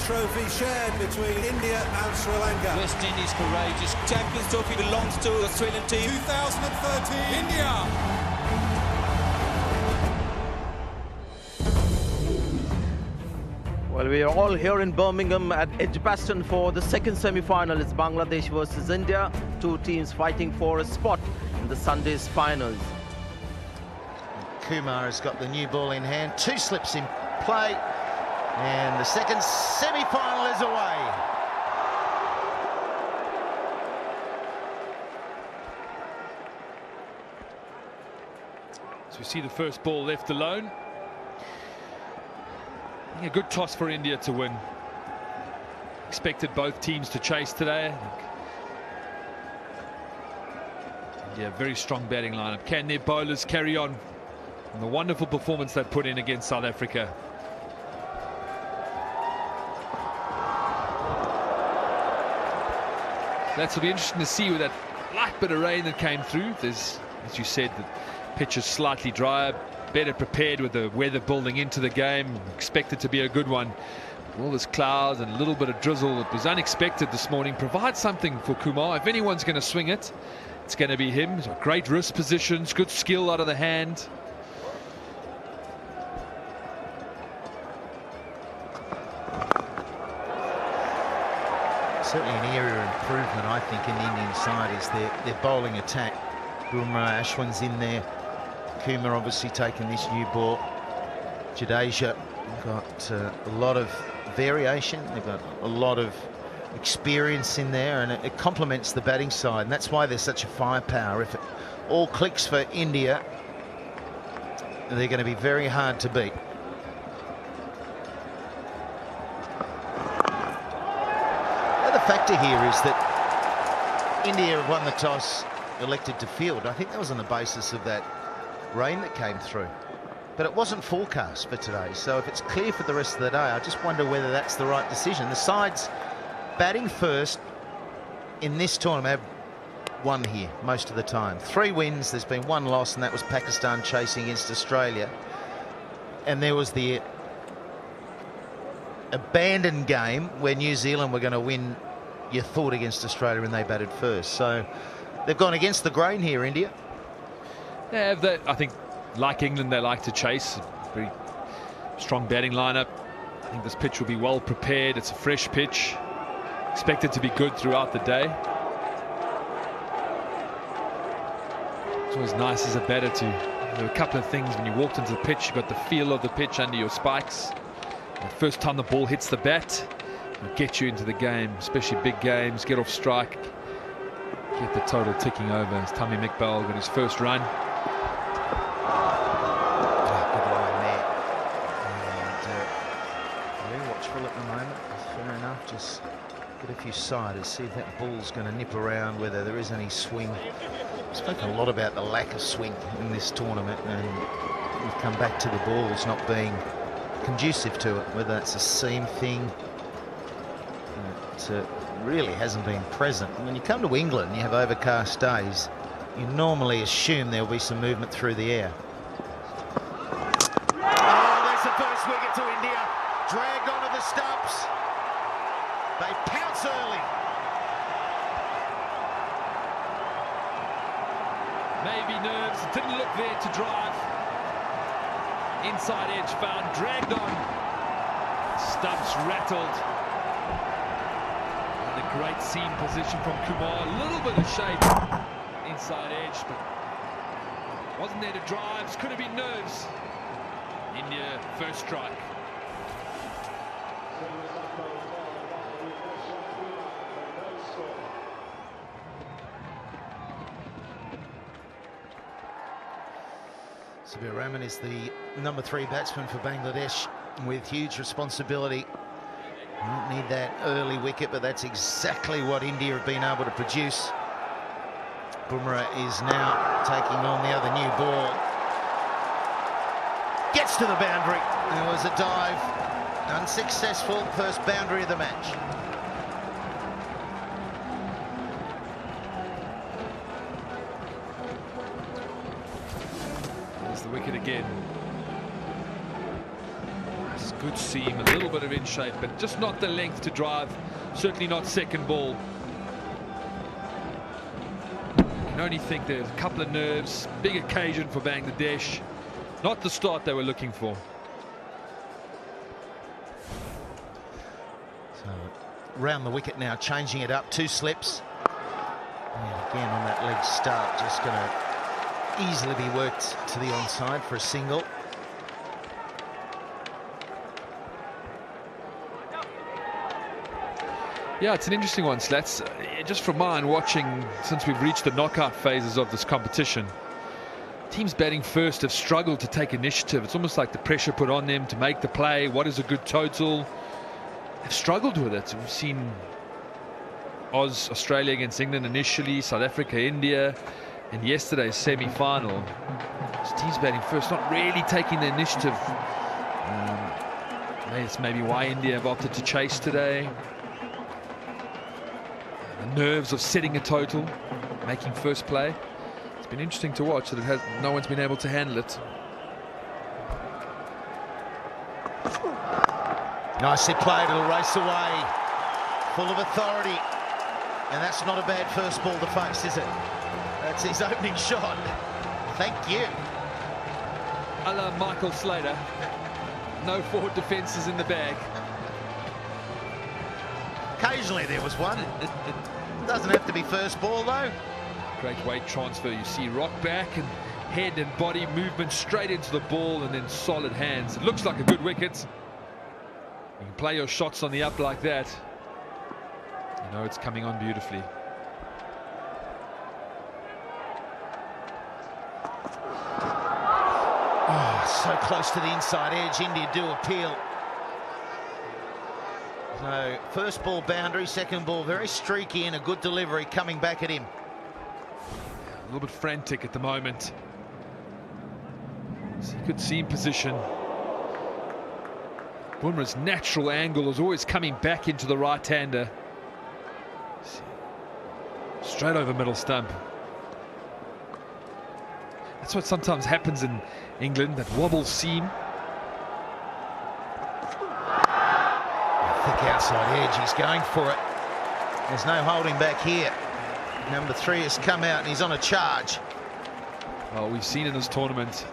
trophy shared between India and Sri Lanka. West Indies courageous. Champions Trophy belongs to the Australian team. 2013 India. Well, we are all here in Birmingham at Edgbaston for the second semi-final. It's Bangladesh versus India. Two teams fighting for a spot in the Sunday's finals. Kumar has got the new ball in hand. Two slips in play. And the second semi-final is away. So we see the first ball left alone. A good toss for India to win. Expected both teams to chase today. India, very strong batting lineup. Can their bowlers carry on the wonderful performance they put in against South Africa? That will be interesting to see with that light bit of rain that came through. There's, as you said, the pitch is slightly drier, better prepared with the weather building into the game. Expected to be a good one. All this clouds and a little bit of drizzle. It was unexpected this morning. Provide something for Kumar. If anyone's going to swing it, it's going to be him. He's got great wrist positions, good skill out of the hand. Certainly an area of improvement, I think, in the Indian side is their bowling attack. Bumrah, Ashwin's in there. Kumar obviously taking this new ball. Jadeja got a lot of variation. They've got a lot of experience in there, and it complements the batting side, and that's why there's such a firepower. If it all clicks for India, they're going to be very hard to beat. The factor here is that India have won the toss, elected to field. I think that was on the basis of that rain that came through, but it wasn't forecast for today. So if it's clear for the rest of the day, I just wonder whether that's the right decision. The sides batting first in this tournament have won here most of the time. 3 wins, there's been 1 loss, and that was Pakistan chasing against Australia. And there was the abandoned game where New Zealand were going to win, you thought, against Australia, and they batted first. So they've gone against the grain here, India. Yeah, I think, like England, they like to chase. Very strong batting lineup. I think this pitch will be well prepared. It's a fresh pitch. Expected to be good throughout the day. It's always nice as a batter to... There were a couple of things when you walked into the pitch. You got the feel of the pitch under your spikes. The first time the ball hits the bat, it'll get you into the game, especially big games. Get off strike, get the total ticking over. As Tammy McBell got his first run. Good line there. And very watchful at the moment. Fair enough. Just get a few siders, see if that ball's going to nip around, whether there is any swing. We've spoken a lot about the lack of swing in this tournament, and we've come back to the balls not being conducive to it, whether it's a seam thing. It really hasn't been present. When you come to England, you have overcast days, you normally assume there'll be some movement through the air. Oh, there's the first wicket to India. Dragged onto the stumps. They pounce early. Maybe nerves, didn't look there to drive. Inside edge found, dragged on. Stumps rattled. And a great seam position from Kumar. A little bit of shape inside edge, but wasn't there to drive. Could have been nerves. India first strike. Sabir Rahman is the number 3 batsman for Bangladesh with huge responsibility. Won't need that early wicket, but that's exactly what India have been able to produce. Bumrah is now taking on the other new ball. Gets to the boundary. There was a dive. Unsuccessful. First boundary of the match. There's the wicket again. Good seam, a little bit of in shape, but just not the length to drive. Certainly not second ball. You can only think there's a couple of nerves. Big occasion for Bangladesh. Not the start they were looking for. So round the wicket now, changing it up, 2 slips. And again on that leg start, just going to easily be worked to the onside for a single. Yeah, it's an interesting one, Slats. Just from mine watching, since we've reached the knockout phases of this competition, teams batting first have struggled to take initiative. It's almost like the pressure put on them to make the play. What is a good total? They've struggled with it. We've seen Australia against England initially, South Africa, India, and yesterday's semi-final. Teams batting first, not really taking the initiative. That's maybe why India have opted to chase today. The nerves of setting a total, making first play. It's been interesting to watch that no one's been able to handle it. Nicely played, it'll race away. Full of authority. And that's not a bad first ball to face, is it? That's his opening shot. Thank you. A la Michael Slater. No forward defences in the bag. Occasionally there was one. Doesn't have to be first ball though. Great weight transfer. You see rock back and head and body movement straight into the ball and then solid hands. It looks like a good wicket. You can play your shots on the up like that. You know it's coming on beautifully. Oh, so close to the inside edge. India do appeal. So first ball boundary, second ball very streaky and a good delivery coming back at him. A little bit frantic at the moment. So you could see in position. Bumrah's natural angle is always coming back into the right-hander. Straight over middle stump. That's what sometimes happens in England, that wobble seam. Thick outside edge, he's going for it. There's no holding back here. Number 3 has come out and he's on a charge. Well, we've seen in this tournament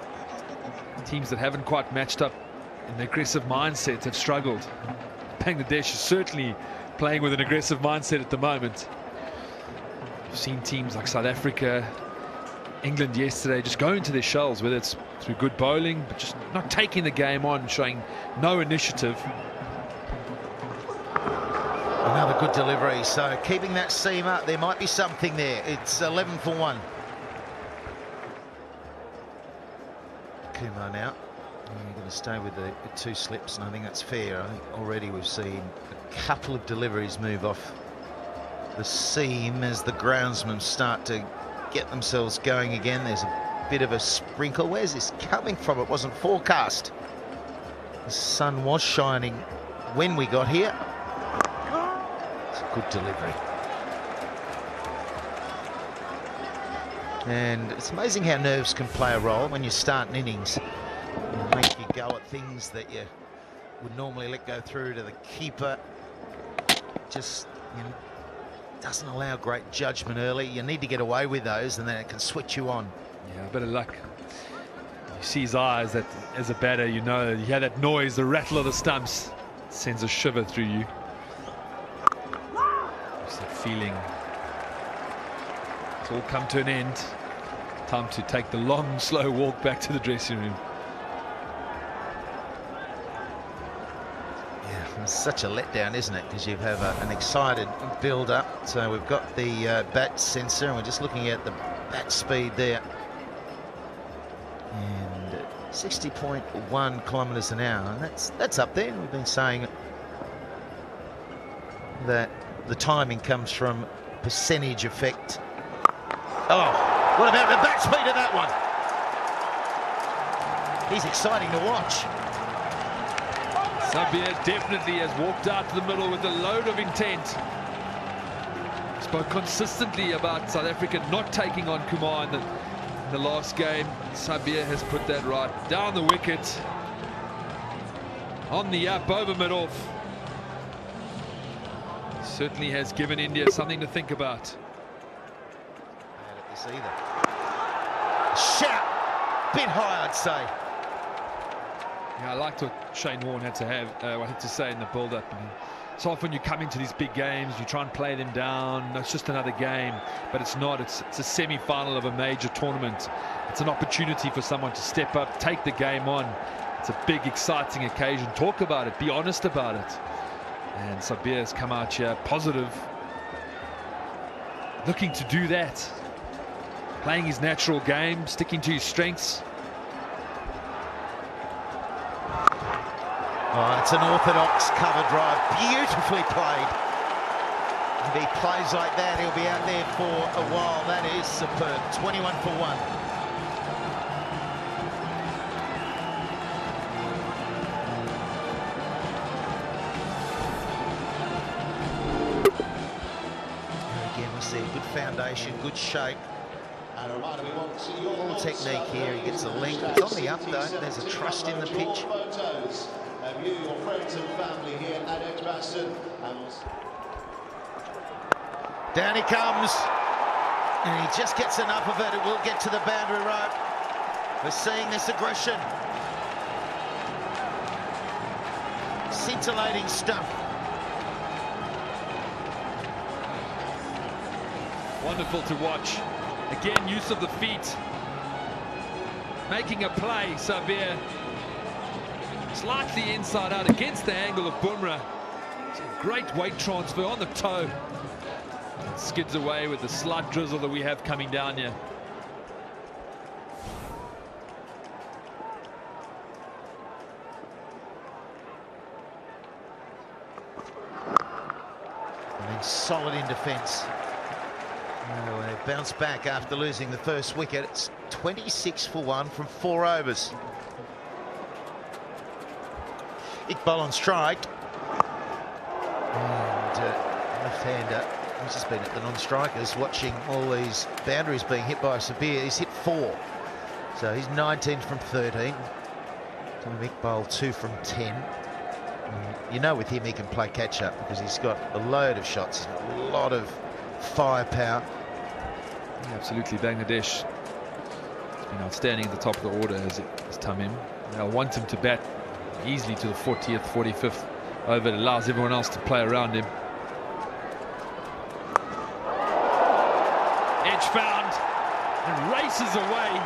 teams that haven't quite matched up in the aggressive mindset have struggled. Bangladesh is certainly playing with an aggressive mindset at the moment. We've seen teams like South Africa, England yesterday just go into their shells, whether it's through good bowling, but just not taking the game on, showing no initiative. Another good delivery, so keeping that seam up, there might be something there. It's 11 for 1. Kumar now. You're going to stay with the 2 slips, and I think that's fair. I think already we've seen a couple of deliveries move off the seam as the groundsmen start to get themselves going again. There's a bit of a sprinkle. Where's this coming from? It wasn't forecast. The sun was shining when we got here. It's a good delivery. And it's amazing how nerves can play a role when you start an innings. It'll make you go at things that you would normally let go through to the keeper. Just, you know, doesn't allow great judgment early. You need to get away with those and then it can switch you on. Yeah, a bit of luck. You see his eyes, that as a batter, you know, you hear that noise, the rattle of the stumps. It sends a shiver through you. Just that feeling. It's all come to an end. Time to take the long, slow walk back to the dressing room. Yeah, it's such a letdown, isn't it? Because you have an excited build-up. So we've got the bat sensor, and we're just looking at the bat speed there. And 60.1 kilometres an hour, and that's up there. We've been saying that the timing comes from percentage effect. Oh, what about the bat speed of that one? He's exciting to watch. Sabir definitely has walked out to the middle with a load of intent. Spoke consistently about South Africa not taking on Kumar in the last game. Sabir has put that right down the wicket. On the up over mid-off. Certainly has given India something to think about. Bad at this either. Shout! Bit high, I'd say. Yeah, I liked what Shane Warne had to say in the build-up. So often you come into these big games, you try and play them down. It's just another game, but it's not. It's a semi-final of a major tournament. It's an opportunity for someone to step up, take the game on. It's a big, exciting occasion. Talk about it. Be honest about it. And Sabir has come out here positive, looking to do that. Playing his natural game, sticking to his strengths. Oh, it's an orthodox cover drive, beautifully played. If he plays like that, he'll be out there for a while. That is superb. 21 for 1. Again, we see a good foundation, good shape. All technique here. He gets a length. It's on the up though. There's a trust in the pitch. You, your friends and family here at Edgbaston. Down he comes, and he just gets enough of it. It will get to the boundary rope. We're seeing this aggression. Scintillating stuff. Wonderful to watch. Again, use of the feet. Making a play, Sabir. Slightly inside out against the angle of Bumrah. It's a great weight transfer on the toe. It skids away with the slight drizzle that we have coming down here. And then solid in defence. Oh, they bounce back after losing the first wicket. It's 26 for 1 from 4 overs. Iqbal on strike. And left-hander, he's just been at the non-strikers watching all these boundaries being hit by Sabir. He's hit 4. So he's 19 from 13. Tom Iqbal 2 from 10. You know with him he can play catch-up because he's got a load of shots, a lot of firepower. Yeah, absolutely, Bangladesh has been outstanding at the top of the order as Tamim. They'll want him to bat easily to the 40th, 45th over. It allows everyone else to play around him. Edge found and races away.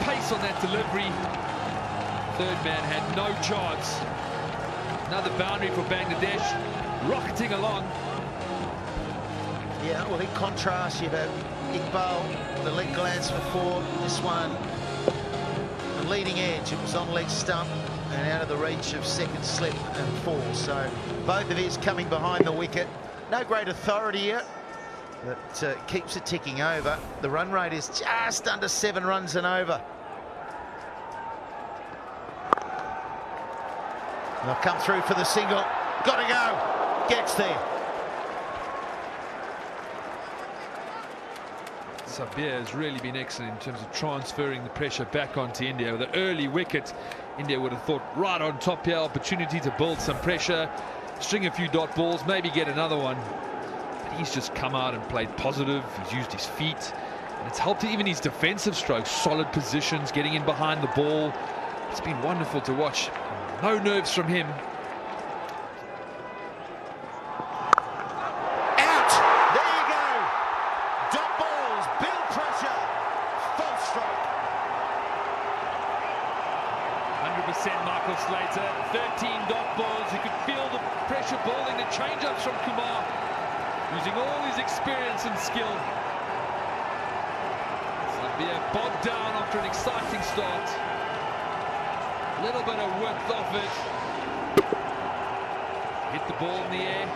Pace on that delivery. Third man had no chance. Another boundary for Bangladesh, rocketing along. Yeah, well, in contrast, you've had Iqbal, the leg glance for 4. This one, the leading edge. It was on leg stump and out of the reach of second slip and 4. So both of his coming behind the wicket. No great authority yet, but keeps it ticking over. The run rate is just under 7 runs and over. They'll come through for the single. Got to go. Gets there. Sabir has really been excellent in terms of transferring the pressure back onto India. With an early wicket, India would have thought right on top here, opportunity to build some pressure, string a few dot balls, maybe get another one. But he's just come out and played positive. He's used his feet, and it's helped even his defensive strokes, solid positions, getting in behind the ball. It's been wonderful to watch. No nerves from him. Michael Slater, 13 dot balls. You could feel the pressure building, the change-ups from Kumar, using all his experience and skill. Sabir bogged down after an exciting start. A little bit of width off it. Hit the ball in the air.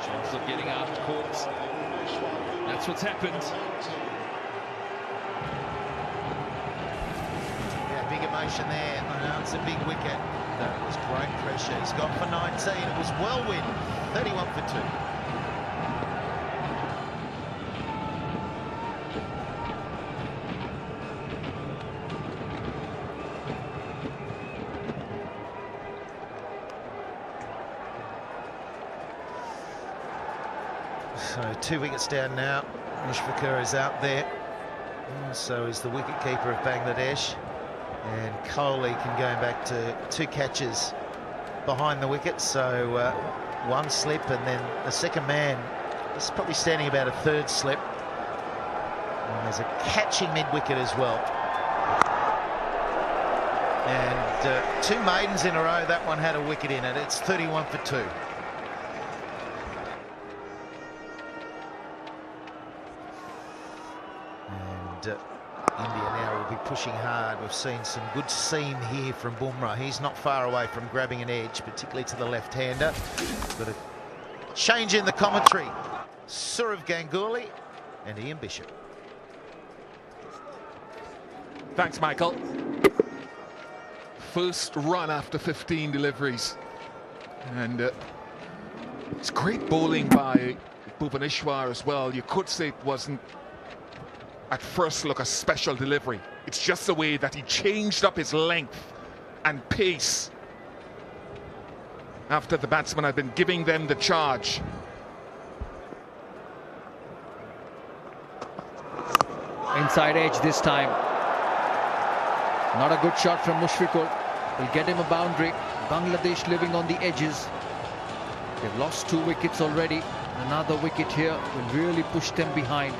Chance of getting out caught. That's what's happened. Big emotion there. I know it's a big wicket. That was great pressure. He's gone for 19. It was well win. 31 for 2. So 2 wickets down now. Mushfiqur is out there. So is the wicketkeeper of Bangladesh. And Kohli can go back to 2 catches behind the wicket. So 1 slip, and then the second man is probably standing about a 3rd slip. And there's a catching mid-wicket as well. And 2 maidens in a row. That one had a wicket in it. It's 31 for 2. And India now will be pushing hard. We've seen some good seam here from Bumrah. He's not far away from grabbing an edge, particularly to the left-hander. Got a change in the commentary. Sourav Ganguly and Ian Bishop. Thanks, Michael. First run after 15 deliveries. And it's great bowling by Bhuvaneshwar as well. You could say it wasn't, at first look, a special delivery. It's just the way that he changed up his length and pace after the batsman had been giving them the charge. Inside edge this time. Not a good shot from Mushfiqur. Will get him a boundary. Bangladesh living on the edges. They've lost 2 wickets already. Another wicket here will really push them behind.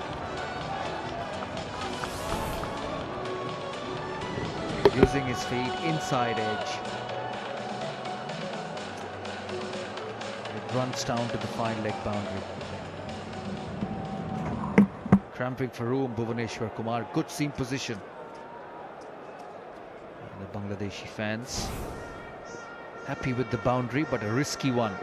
Using his feet, inside edge. It runs down to the fine leg boundary. Cramping for room, Bhuvaneshwar Kumar. Good seam position. And the Bangladeshi fans happy with the boundary, but a risky one.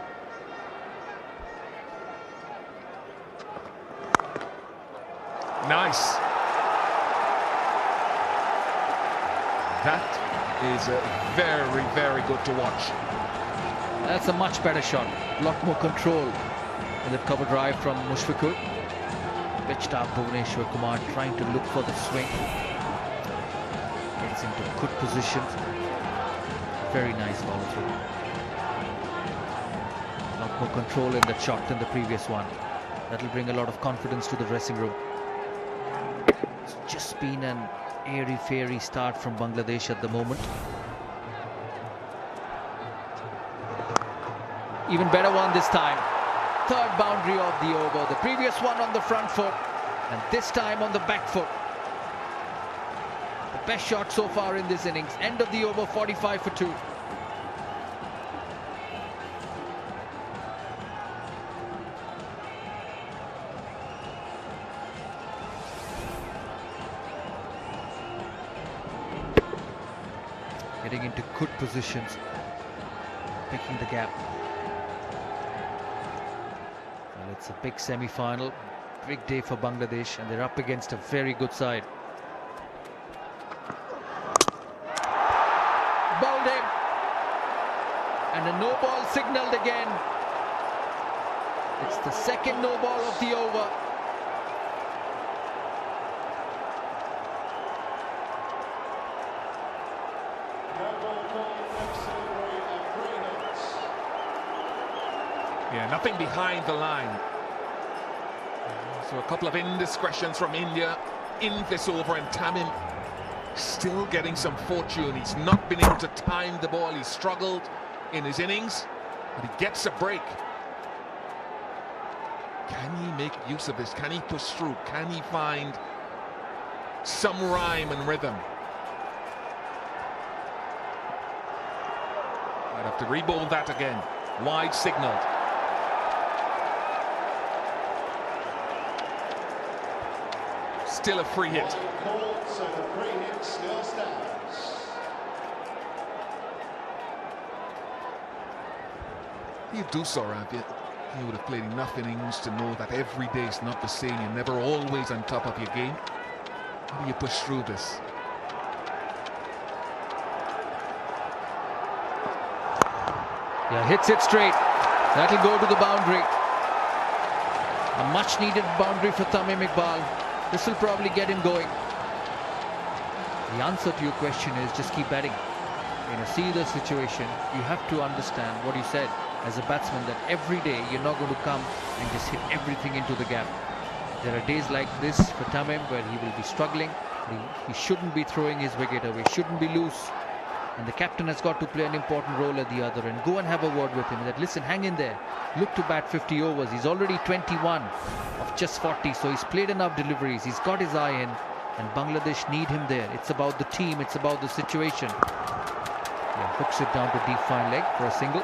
Nice. That is very, very good to watch. That's a much better shot. A lot more control in the cover drive from Mushfiqur. Pitched up Bhuvaneshwar Kumar trying to look for the swing. Gets into good position. Very nice ball through. A lot more control in that shot than the previous one. That'll bring a lot of confidence to the dressing room. It's just been an airy-fairy start from Bangladesh at the moment. Even better one this time. 3rd boundary of the over. The previous one on the front foot, and this time on the back foot. The best shot so far in this innings. End of the over, 45 for 2. Getting into good positions, picking the gap. Well, it's a big semi-final, big day for Bangladesh, and they're up against a very good side. Bowled him, and a no ball signalled again. It's the 2nd no ball of the over. Yeah, nothing behind the line. So a couple of indiscretions from India in this over, and Tamim still getting some fortune. He's not been able to time the ball. He's struggled in his innings, but he gets a break. Can he make use of this? Can he push through? Can he find some rhyme and rhythm? Might have to re-bowl that again. Wide signalled. Still a free hit. So the free hit still stands. You do so, Rav. You would have played enough innings to know that every day is not the same. You're never always on top of your game. How do you push through this? Yeah, hits it straight. That'll go to the boundary. A much needed boundary for Tamim Iqbal. This will probably get him going. The answer to your question is just keep batting. In a see the situation, you have to understand what you said. as a batsman that every day you're not going to come and just hit everything into the gap. There are days like this for Tamim where he will be struggling. He shouldn't be throwing his wicket away, shouldn't be loose. And the captain has got to play an important role at the other and go and have a word with him that, listen, hang in there. Look to bat 50 overs. He's already 21 of just 40. So he's played enough deliveries. He's got his eye in. And Bangladesh need him there. It's about the team. It's about the situation. Yeah, hooks it down to deep fine leg for a single.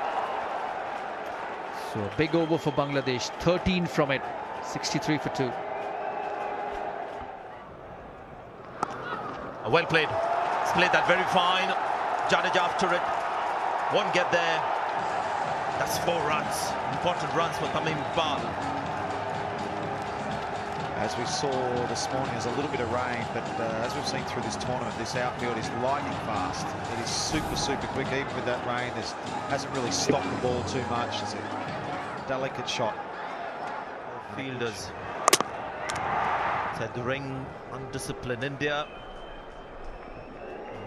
So a big over for Bangladesh. 13 from it. 63 for 2. Well played. He's played that very fine. Jadeja after it. Won't get there. That's 4 runs. Important runs for Tamim Iqbal. As we saw this morning, there's a little bit of rain, but as we've seen through this tournament, this outfield is lightning fast. It is super, super quick. Even with that rain, it hasn't really stopped the ball too much. It's a delicate shot. Fielders said the ring undisciplined India.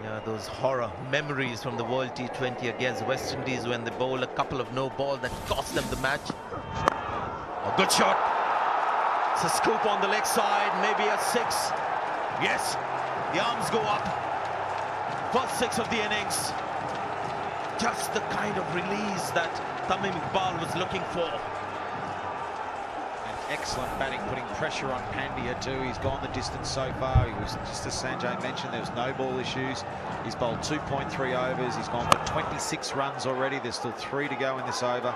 Yeah, those horror memories from the World T20 against West Indies when they bowled a couple of no ball that cost them the match. A good shot. It's a scoop on the leg side, maybe a 6. Yes, the arms go up. First 6 of the innings. Just the kind of release that Tamim Iqbal was looking for. Excellent batting, putting pressure on Pandya too. He's gone the distance so far. He was, just as Sanjay mentioned, there was no ball issues. He's bowled 2.3 overs. He's gone for 26 runs already. There's still 3 to go in this over.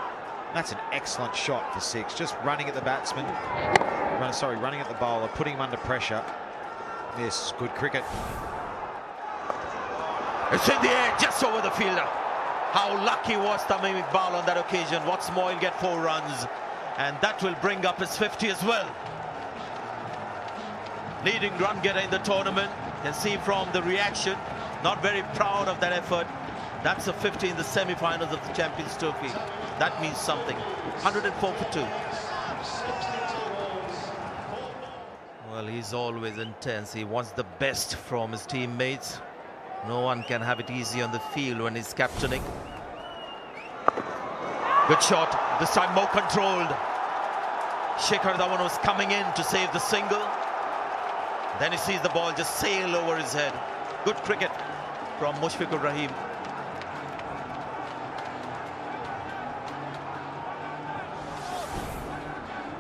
That's an excellent shot for 6. Just running at the batsman. Running at the bowler, putting him under pressure. Yes, good cricket. It's in the air, just over the fielder. How lucky was Tamim Iqbal on that occasion. What's more, he'll get 4 runs. And that will bring up his 50 as well. Leading run getter in the tournament. You can see from the reaction, not very proud of that effort. That's a 50 in the semi-finals of the Champions Trophy. That means something. 104 for 2. Well, he's always intense. He wants the best from his teammates. No one can have it easy on the field when he's captaining. Good shot, this time more controlled. Shikhar Dhawan was coming in to save the single. Then he sees the ball just sail over his head. Good cricket from Mushfiqur Rahim.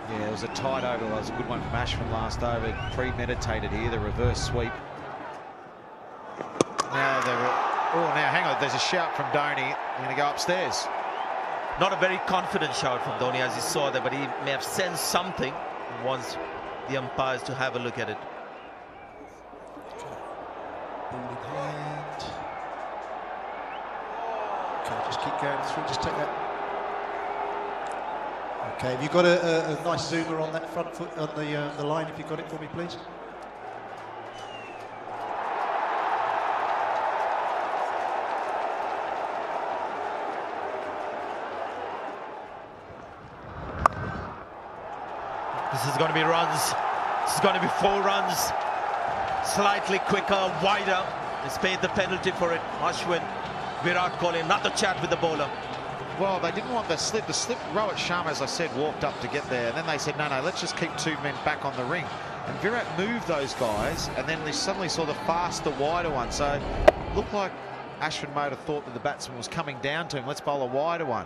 Yeah, it was a tight over. That was a good one from Ashwin last over. Premeditated here, the reverse sweep. Now now hang on, there's a shout from Dhoni. They're going to go upstairs. Not a very confident shout from Dhoni, as you saw there, but he may have sensed something and wants the umpires to have a look at it. Okay, just keep going through, just take that. Okay, have you got a nice zoomer on that front foot, on the line, if you've got it for me, please? This is going to be runs. This is going to be 4 runs. Slightly quicker, wider. He's paid the penalty for it. Ashwin, Virat Kohli, another chat with the bowler. Well, they didn't want the slip. The slip, Rohit Sharma, as I said, walked up to get there. And then they said, no, let's just keep 2 men back on the ring. And Virat moved those guys, and then they suddenly saw the faster, wider one. So it looked like Ashwin might have thought that the batsman was coming down to him. Let's bowl a wider one,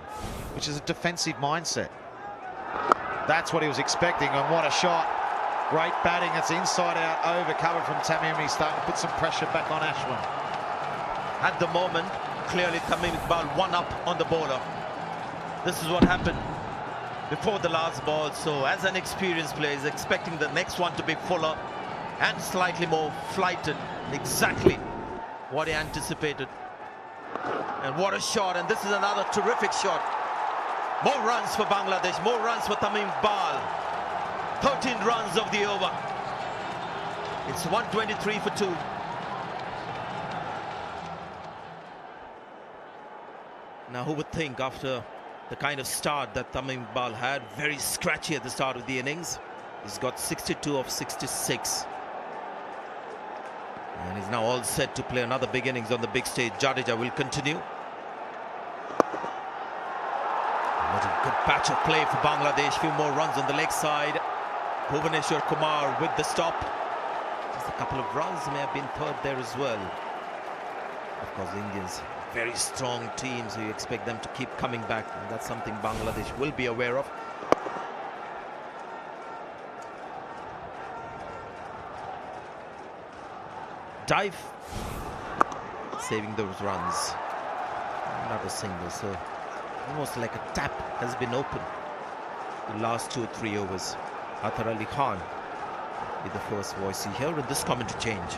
which is a defensive mindset. That's what he was expecting, and what a shot. Great batting. It's inside out over, covered from Tamim. He's starting to put some pressure back on Ashwin. At the moment, clearly Tamim Iqbal 1 up on the bowler. This is what happened before the last ball. So as an experienced player, he's expecting the next one to be fuller and slightly more flighted. Exactly what he anticipated. And what a shot. And this is another terrific shot. More runs for Bangladesh, more runs for Tamim Iqbal. 13 runs of the over. It's 123 for 2. Now, who would think after the kind of start that Tamim Iqbal had, very scratchy at the start of the innings. He's got 62 of 66. And he's now all set to play another big innings on the big stage. Jadeja will continue. What a good patch of play for Bangladesh. Few more runs on the leg side. Bhuvaneshwar Kumar with the stop. Just a couple of runs, may have been third there as well. Of course, the Indians, very strong team, so you expect them to keep coming back, and that's something Bangladesh will be aware of. Dive, saving those runs. Not a single, so almost like a tap has been opened the last 2 or 3 overs. Athar Ali Khan be the first voice you hear in this commentary change.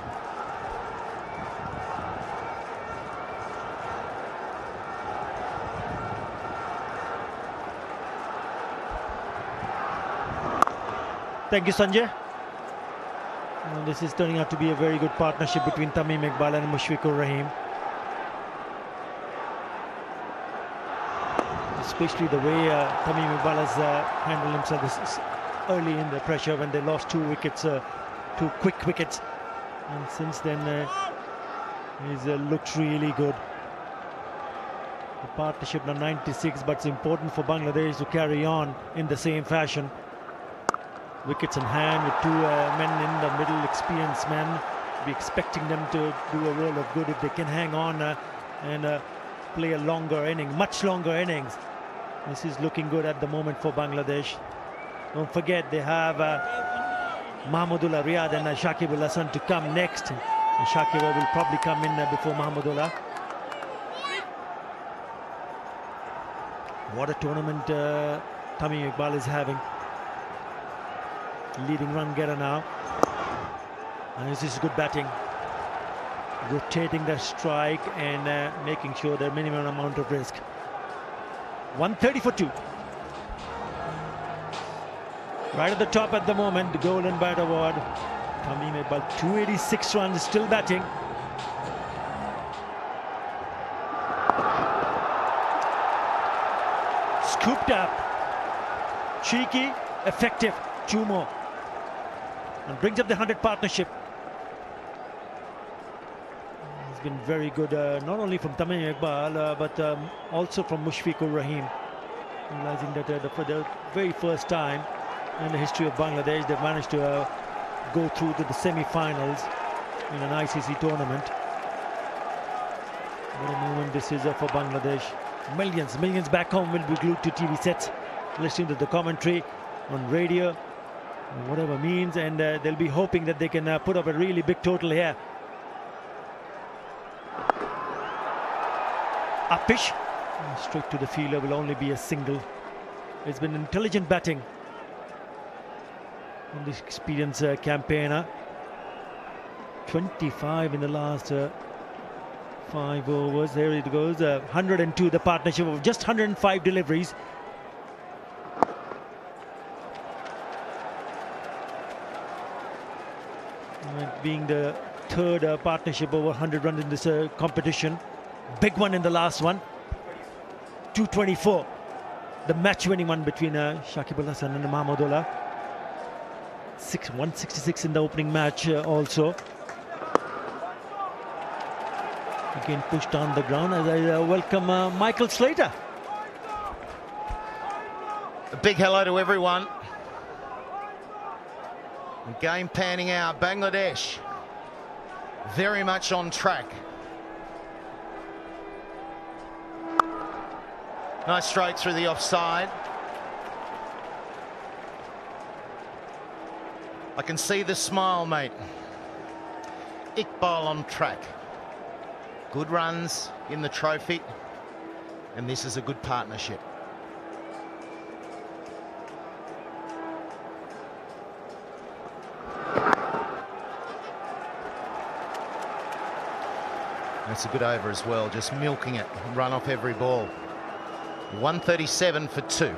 Thank you, Sanjay. This is turning out to be a very good partnership between Tamim Iqbal and Mushfiqur Rahim. Especially the way Tamim Iqbal has handled himself early in the pressure when they lost 2 wickets, 2 quick wickets. And since then, he's looked really good. The partnership now 96, but it's important for Bangladesh to carry on in the same fashion. Wickets in hand with 2 men in the middle, experienced men. Be expecting them to do a world of good if they can hang on and play a longer inning, much longer innings. This is looking good at the moment for Bangladesh. Don't forget they have Mahmudullah Riyad and Shakib Al Hasan to come next. And Shakib will probably come in before Mahmudullah. What a tournament Tamim Iqbal is having. Leading run getter now, and this is good batting, rotating the strike and making sure the minimum amount of risk. 130 for 2. Right at the top at the moment, the Golden Bat Award. Tamim Iqbal, 286 runs, still batting. Scooped up, cheeky, effective. 2 more. And brings up the 100 partnership. It's been very good, not only from Tamim Iqbal, but also from Mushfiqur Rahim. Realizing that for the very first time in the history of Bangladesh, they've managed to go through to the semi-finals in an ICC tournament. What a moment this is for Bangladesh. Millions back home will be glued to TV sets, listening to the commentary on radio, whatever means, and they'll be hoping that they can put up a really big total here. Upish, straight to the fielder, will only be a single. It's been intelligent batting from this experienced campaigner. 25 in the last 5 overs. There it goes, 102, the partnership of just 105 deliveries. Being the third partnership over 100 runs in this competition. Big one in the last one. 224. The match-winning one between Shakib Al Hasan and Mahmudullah. 166 in the opening match also. Again pushed on the ground as I welcome Michael Slater. A big hello to everyone. Game panning out. Bangladesh very much on track. Nice stroke through the offside. I can see the smile, mate. Iqbal on track. Good runs in the trophy, and this is a good partnership. That's a good over as well, just milking it, run off every ball. 137 for 2.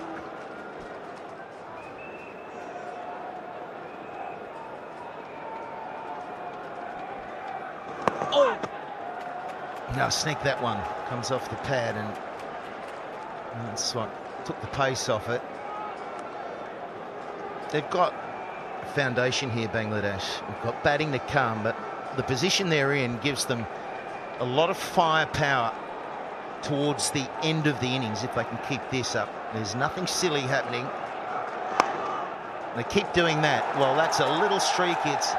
Oh! Now sneak that one, comes off the pad, and that's what took the pace off it. They've got a foundation here, Bangladesh. They've got batting to come, but the position they're in gives them a lot of firepower towards the end of the innings if they can keep this up. There's nothing silly happening. They keep doing that. Well, that's a little streak. It's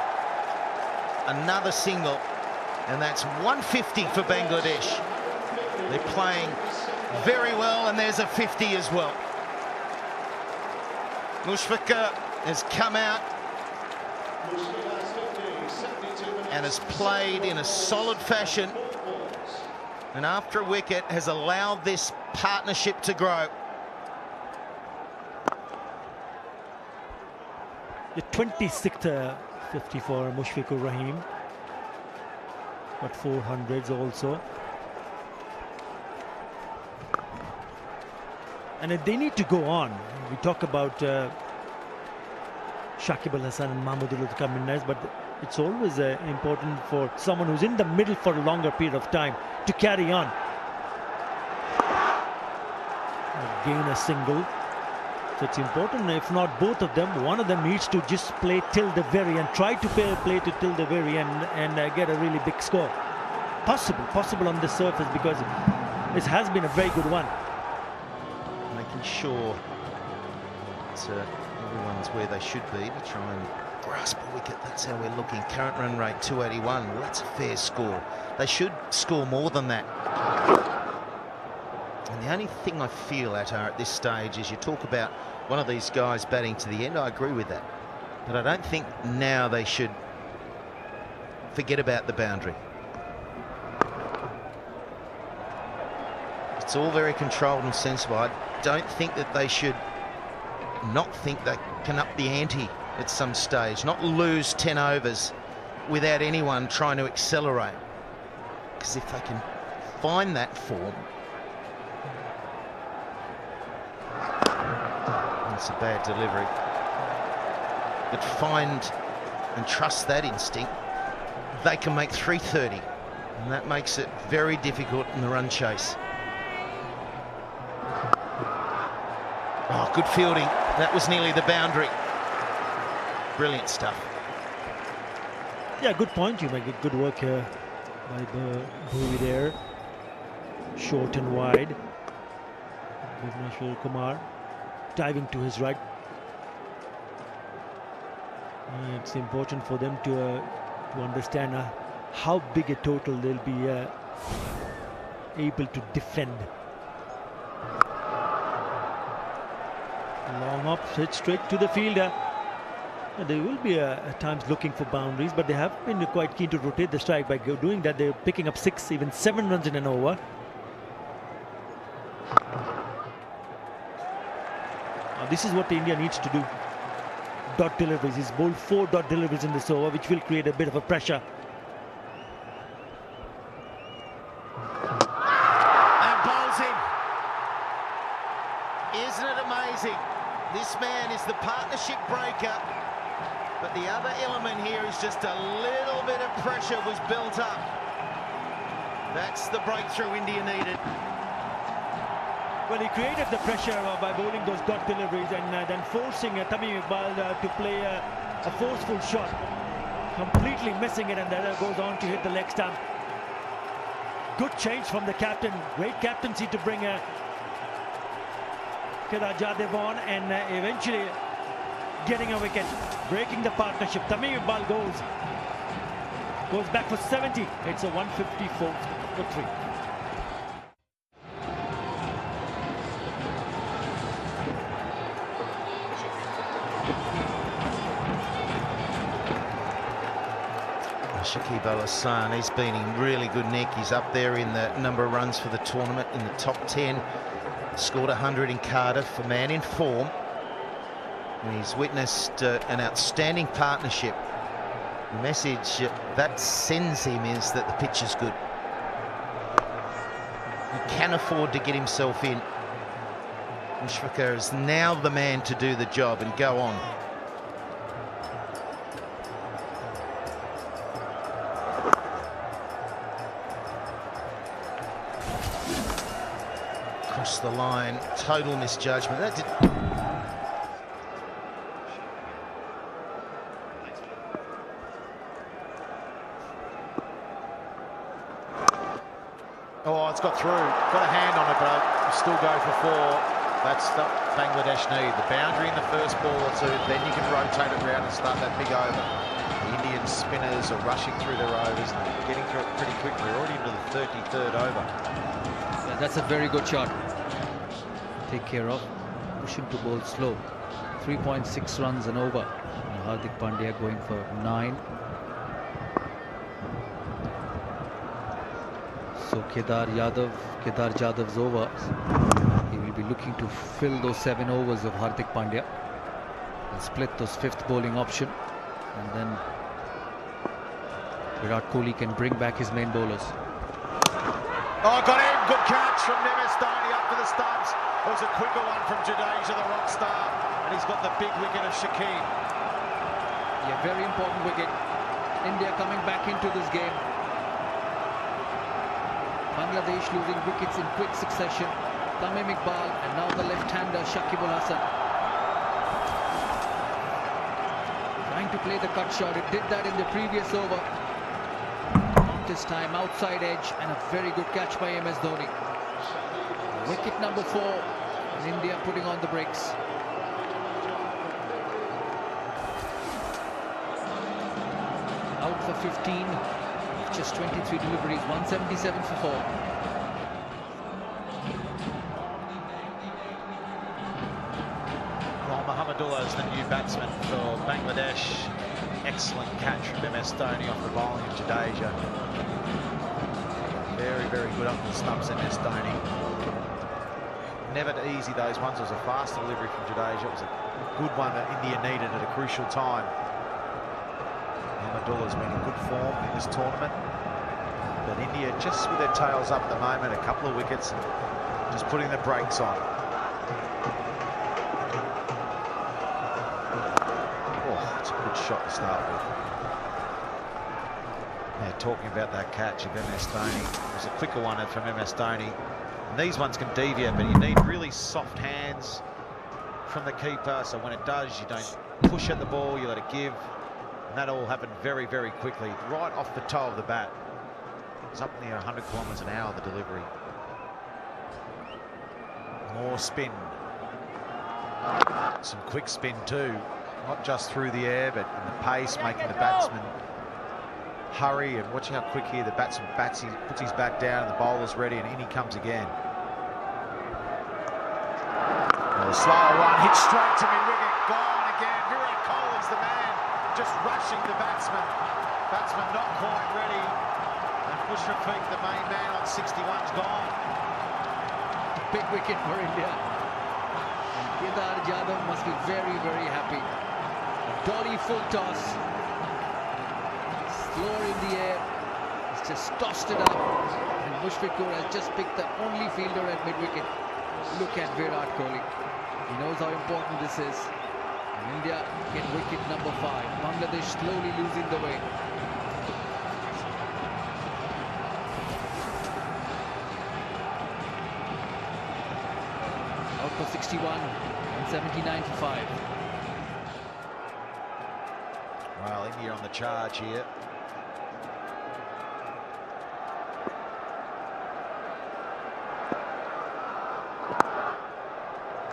another single, and that's 150 for Bangladesh. They're playing very well, and there's a 50 as well. Mushfiqur has come out and has played in a solid fashion, and after a wicket has allowed this partnership to grow. The 26th 50 for Mushfiqur Rahim, but 400s also. And they need to go on. We talk about Shakib Al Hasan and Mahmudullah to come in next, but it's always important for someone who's in the middle for a longer period of time to carry on. Again a single. So it's important, if not both of them, one of them needs to just play till the very end, try to play till the very end and get a really big score. Possible on the surface, because this has been a very good one. Making sure that everyone's where they should be to try and grasp a wicket. That's how we're looking. Current run rate 281. Well, that's a fair score. They should score more than that. And the only thing I feel at this stage is you talk about one of these guys batting to the end. I agree with that. But I don't think now they should forget about the boundary. It's all very controlled and sensible. I don't think that they should not think they can up the ante at some stage, not lose 10 overs without anyone trying to accelerate. Because if they can find that form, it's a bad delivery, but find and trust that instinct, they can make 330, and that makes it very difficult in the run chase. Oh, good fielding. That was nearly the boundary. Brilliant stuff. Yeah, good point. You make it. Good work here by the Bhuvi there. Short and wide. Bhuvneshwar Kumar diving to his right. It's important for them to understand how big a total they'll be able to defend. Long up, hit straight to the fielder. They will be at times looking for boundaries, but they have been quite keen to rotate the strike. By doing that, they're picking up 6, even 7 runs in an over. This is what India needs to do. Dot deliveries. He's bowled 4 dot deliveries in this over, which will create a bit of a pressure. And bowls him. Isn't it amazing? This man is the partnership breaker, but the other element here is just a little bit of pressure was built up. That's the breakthrough India needed. Well, he created the pressure by bowling those dot deliveries and then forcing Tamim Iqbal to play a forceful shot, completely missing it, and then goes on to hit the leg stump. Good change from the captain. Great captaincy to bring Kedar Jadhav on and eventually getting a wicket, breaking the partnership. Tamim Iqbal goes back for 70. It's a 154 for 3. Shakib Al Hasan, he's been in really good nick. He's up there in the number of runs for the tournament in the top 10. Scored 100 in Cardiff, a man in form. And he's witnessed an outstanding partnership. The message that sends him is that the pitch is good. He can afford to get himself in. Mushfiqur is now the man to do the job and go on. Across the line, total misjudgment. That did... Oh, it's got through. Got a hand on it, but I'll still go for 4. That's the Bangladesh need. The boundary in the first ball or two, then you can rotate it around and start that big over. The Indian spinners are rushing through their overs and getting through it pretty quickly. We're already into the 33rd over. Yeah, that's a very good shot. Take care of. Pushing to bowl slow. 3.6 runs and over. And Hardik Pandya going for 9. So Kedar Jadav's over. He will be looking to fill those 7 overs of Hardik Pandya and split those 5th bowling option, and then Virat Kohli can bring back his main bowlers. Oh, got him! Good catch from Nemes Dhoni up for the stumps. It was a quicker one from Jadeja, the rock star, and he's got the big wicket of Shakib. Yeah, very important wicket. India coming back into this game. Bangladesh losing wickets in quick succession. Tamim Iqbal and now the left-hander Shakib Al Hasan. Trying to play the cut shot. It did that in the previous over. Not this time, outside edge, and a very good catch by MS Dhoni. Wicket number 4, and India putting on the brakes. Out for 15, just 23 deliveries, 177 for 4. Well, Mohammedullah is the new batsman for Bangladesh. Excellent catch from MS Dhoni off the bowling of Jadeja. Very, very good up the stumps, MS Dhoni. Never easy, those ones. It was a fast delivery from Jadeja. It was a good one that India needed at a crucial time. Mohammedullah's been in good form in this tournament. But India just with their tails up at the moment, a couple of wickets, just putting the brakes on. Oh, it's a good shot to start with. Yeah, talking about that catch of MS Dhoni. It was a quicker one from MS Dhoni. And these ones can deviate, but you need really soft hands from the keeper. So when it does, you don't push at the ball, you let it give. And that all happened very, very quickly, right off the toe of the bat. It's up near 100 kilometres an hour, the delivery. More spin. Some quick spin too. Not just through the air, but in the pace, making the batsman hurry, and watching how quick here the batsman bats, he puts his back down and the bowler's ready, and in he comes again. Well, a slower one, hit straight to mid-wicket, gone again. Virat Kohli's the man, just rushing the batsman. Batsman not quite ready. And Mushfiq, the main man on 61's gone. Big wicket for India. And Kedar Jadhav must be very, very happy. Dolly full toss. Slower in the air. He's just tossed it up. And Mushfiq has just picked the only fielder at mid-wicket. Look at Virat Kohli. He knows how important this is. And India get wicket number 5. Bangladesh slowly losing the way. Out for 61 and 79 for 5. Well, India on the charge here.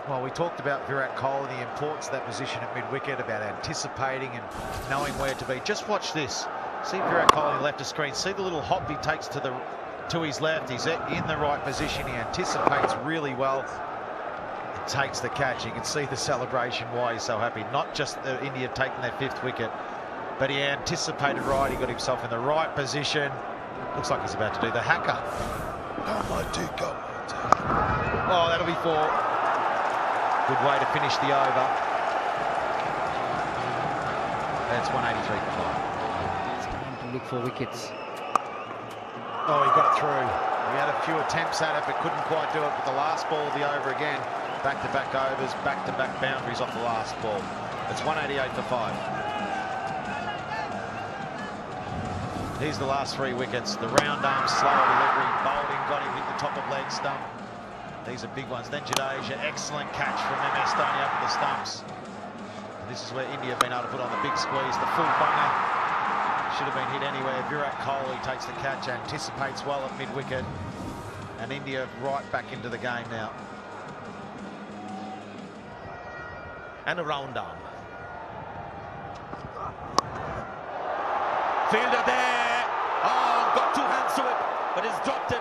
Well, we talked about Virat Kohli, the importance of that position at mid-wicket, about anticipating and knowing where to be. Just watch this. See Virat Kohli left of screen. See the little hop he takes to his left. He's in the right position. He anticipates really well and takes the catch. You can see the celebration, why he's so happy. Not just India taking their 5th wicket, but he anticipated right. He got himself in the right position. Looks like he's about to do the haka. Oh, that'll be 4. Good way to finish the over. That's 183 for 5. It's time to look for wickets. Oh, he got it through. He had a few attempts at it, but couldn't quite do it with the last ball of the over again. Back-to-back overs, back-to-back boundaries off the last ball. It's 188 for 5. Here's the last 3 wickets. The round arm, slower delivery. Bowling got him, hit the top of leg stump. These are big ones. Then Jadeja, excellent catch from MS Dhoni up at the stumps. And this is where India have been able to put on the big squeeze, the full bunger. Should have been hit anywhere. Virat Kohli takes the catch, anticipates well at mid-wicket. And India right back into the game now. And a round arm. Fielder there. Oh, got two hands to it, but he's dropped it.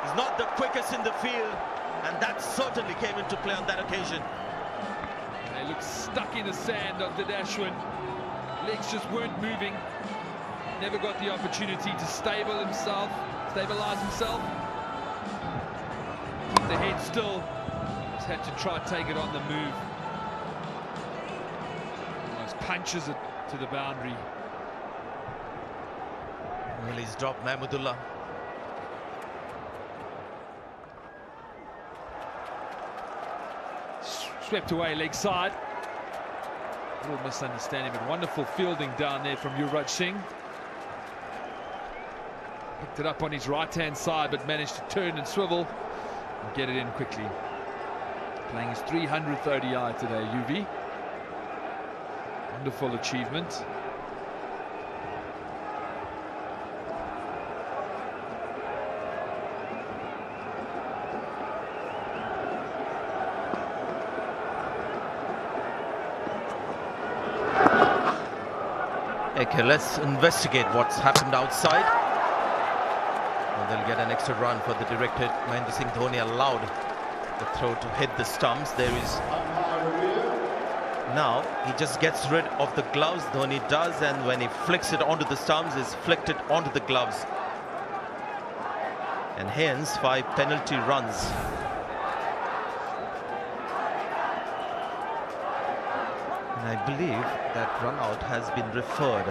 He's not the quickest in the field, and that certainly came into play on that occasion. He looks stuck in the sand of the Dashwin. Legs just weren't moving. Never got the opportunity to stabilize himself. Keep the head still. Just had to try and take it on the move. Almost punches it to the boundary. Well, he's dropped Mahmudullah. Swept away leg side. A little misunderstanding, but wonderful fielding down there from Yuvraj Singh. Picked it up on his right-hand side, but managed to turn and swivel and get it in quickly. Playing his 300th ODI today, UV. Wonderful achievement. Okay, let's investigate what's happened outside. Well, they'll get an extra run for the directed. Mahendra Singh Dhoni allowed the throw to hit the stumps. There is... Now, he just gets rid of the gloves, Dhoni does, and when he flicks it onto the stumps, he's flicked it onto the gloves. And hence, 5 penalty runs. And I believe that run out has been referred.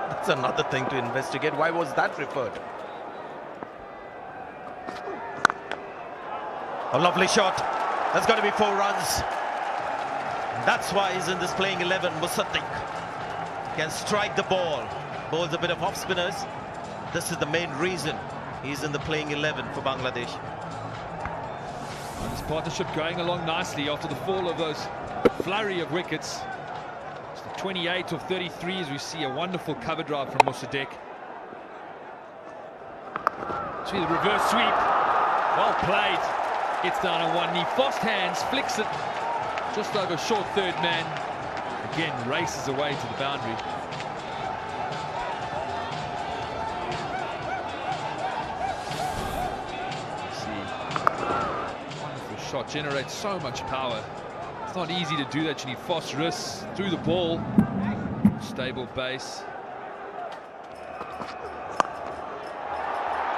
That's another thing to investigate. Why was that referred? A lovely shot. That's got to be 4 runs. That's why he's in this playing 11. Musaddiq can strike the ball. Bowls a bit of off spinners. This is the main reason he's in the playing 11 for Bangladesh. This partnership going along nicely after the fall of those flurry of wickets. It's the 28 of 33 as we see a wonderful cover drive from Musaddiq. See the reverse sweep. Well played. Gets down on one knee. Fast hands, flicks it just over short third man. Again, races away to the boundary. Shot generates so much power. It's not easy to do that. You need fast wrists through the ball, stable base.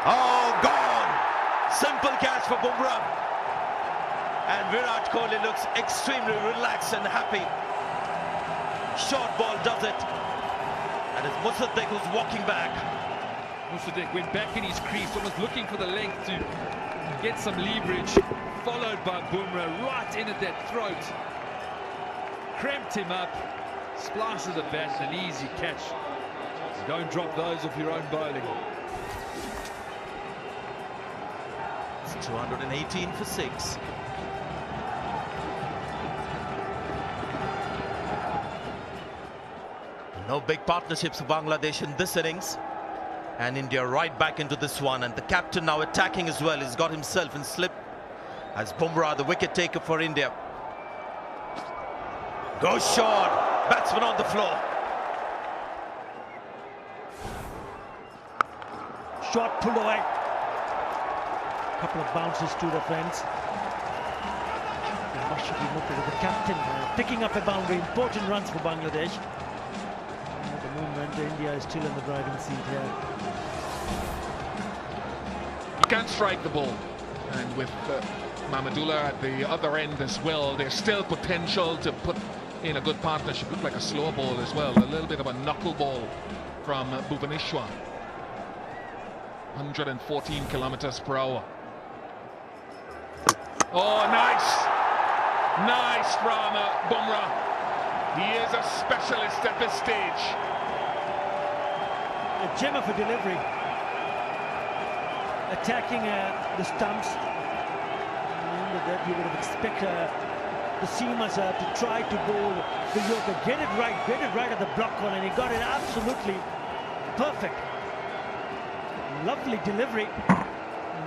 Oh, gone! Simple catch for Bumrah. And Virat Kohli looks extremely relaxed and happy. Short ball does it. And it's Musaddiq who's walking back. Musaddiq went back in his crease, almost looking for the length to get some leverage. Followed by Bumrah right in at that throat. Cramped him up. Splashes a bat, an easy catch. Don't drop those off your own bowling. It's 218 for 6. No big partnerships for Bangladesh in this innings. And India right back into this one. And the captain now attacking as well. He's got himself in slip. As Bumrah, the wicket taker for India. Goes short. Batsman on the floor. Shot pulled away. Couple of bounces to the fence. The captain picking up a boundary. Important runs for Bangladesh. At the moment, India is still in the driving seat here. You can't strike the ball. And with Mahmudullah at the other end as well, there's still potential to put in a good partnership. Looked like a slow ball as well, a little bit of a knuckleball from Bhuvaneshwar. 114 kilometers per hour. Oh, nice! Nice from Bumrah. He is a specialist at this stage. A gem of a delivery. Attacking the stumps. That you would have expected the seamers to try to bowl the Yorker. Get it right at the block corner, and he got it absolutely perfect. Lovely delivery.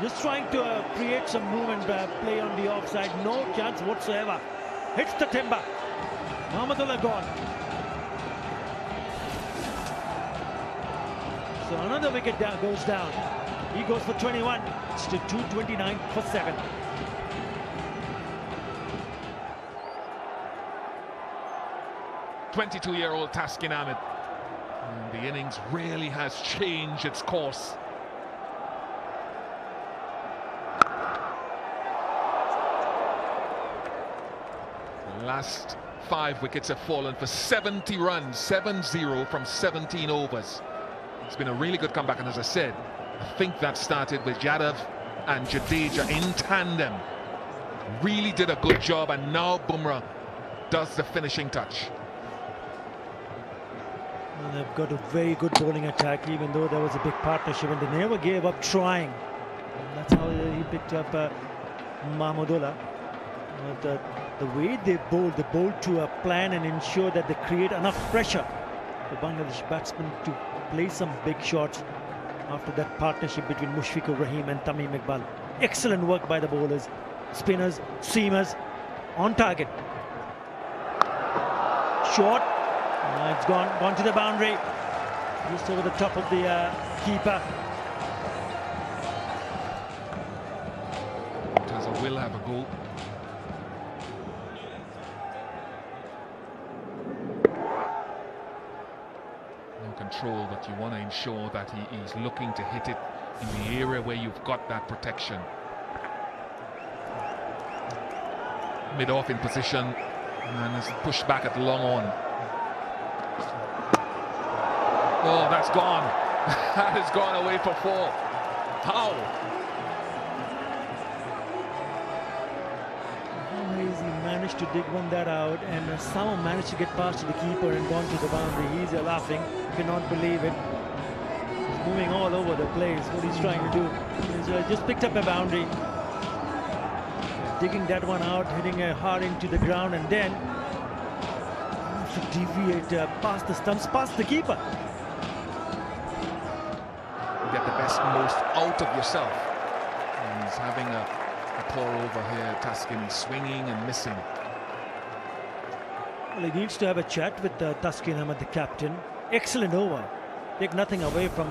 Just trying to create some movement, play on the offside. No chance whatsoever. Hits the timber. Mahmudullah gone. So another wicket goes down. He goes for 21. It's to 229 for 7. "22-year-old Taskin Ahmed. And the innings really has changed its course. The last 5 wickets have fallen for 70 runs, 7-0 from 17 overs. It's been a really good comeback, and as I said, I think that started with Yadav and Jadeja in tandem. Really did a good job, and now Bumrah does the finishing touch. And they've got a very good bowling attack, even though there was a big partnership, and they never gave up trying. And that's how he picked up Mahmudullah. The way they bowl to a plan and ensure that they create enough pressure for Bangladesh batsmen to play some big shots after that partnership between Mushfiqur Rahim and Tamim Iqbal. Excellent work by the bowlers, spinners, seamers, on target. Short. It's gone to the boundary, just over the top of the keeper. Taza will have a go. No control, but you want to ensure that he's looking to hit it in the area where you've got that protection. Mid-off in position, and is pushed back at the long on. Oh, that's gone. That has gone away for 4. How? He managed to dig that out, and somehow managed to get past to the keeper and gone to the boundary. He's laughing, cannot believe it. He's moving all over the place. What he's trying to do is just picked up a boundary, digging that one out, hitting hard into the ground, and then to deviate past the stumps, past the keeper. Get the most out of yourself. And he's having a pour over here. Taskin swinging and missing. Well, he needs to have a chat with Taskin Ahmed, the captain. Excellent over. Take nothing away from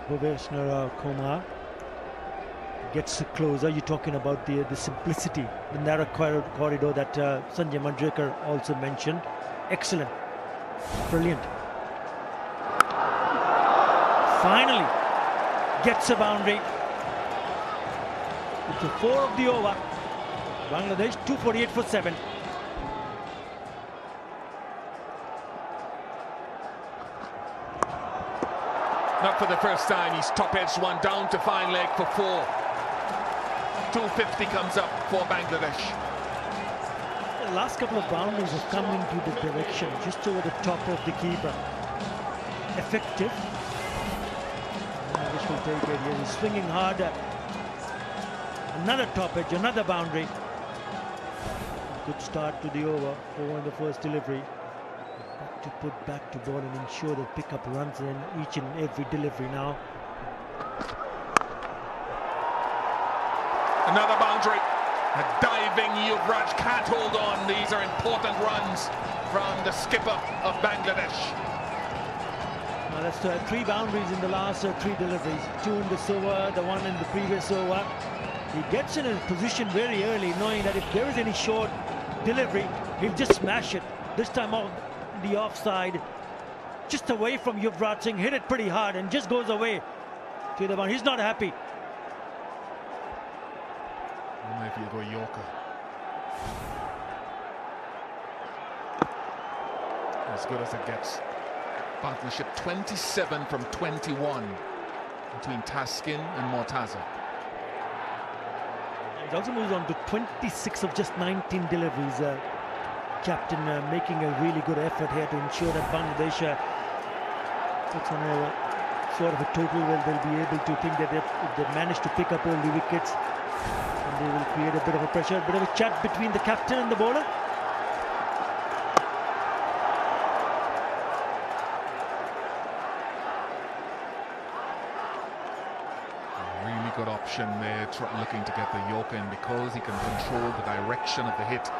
Bhuveshwar Kumar. Gets closer. You're talking about the simplicity, the narrow corridor that Sanjay Manjrekar also mentioned. Excellent. Brilliant. Finally gets a boundary. It's a 4 of the over. Bangladesh 248 for 7. Not for the first time. He's top-edged one down to fine leg for 4. 250 comes up for Bangladesh. The last couple of boundaries have come into the direction, just over the top of the keeper. Effective. Bangladesh will take it here. He's swinging harder. Another top edge, another boundary. Good start to the over for the first delivery. To put back to ball and ensure they pick up runs in each and every delivery now. Another boundary. A diving Yuvraj can't hold on. These are important runs from the skipper of Bangladesh. Now that's 3 boundaries in the last 3 deliveries. 2 in this over, the 1 in the previous over. He gets in a position very early, knowing that if there is any short delivery, he'll just smash it. This time off the offside, just away from Yuvraj Singh, hit it pretty hard and just goes away to the one. He's not happy. Maybe you go Yorker. As good as it gets. Partnership 27 from 21 between Taskin and Mortaza. It also moves on to 26 of just 19 deliveries. Captain making a really good effort here to ensure that Bangladesh puts on a sort of a total where they'll be able to think that if they manage to pick up all the wickets, They will create a bit of a pressure, a bit of a chat between the captain and the bowler. Really good option there, looking to get the Yorker in, because he can control the direction of the hit,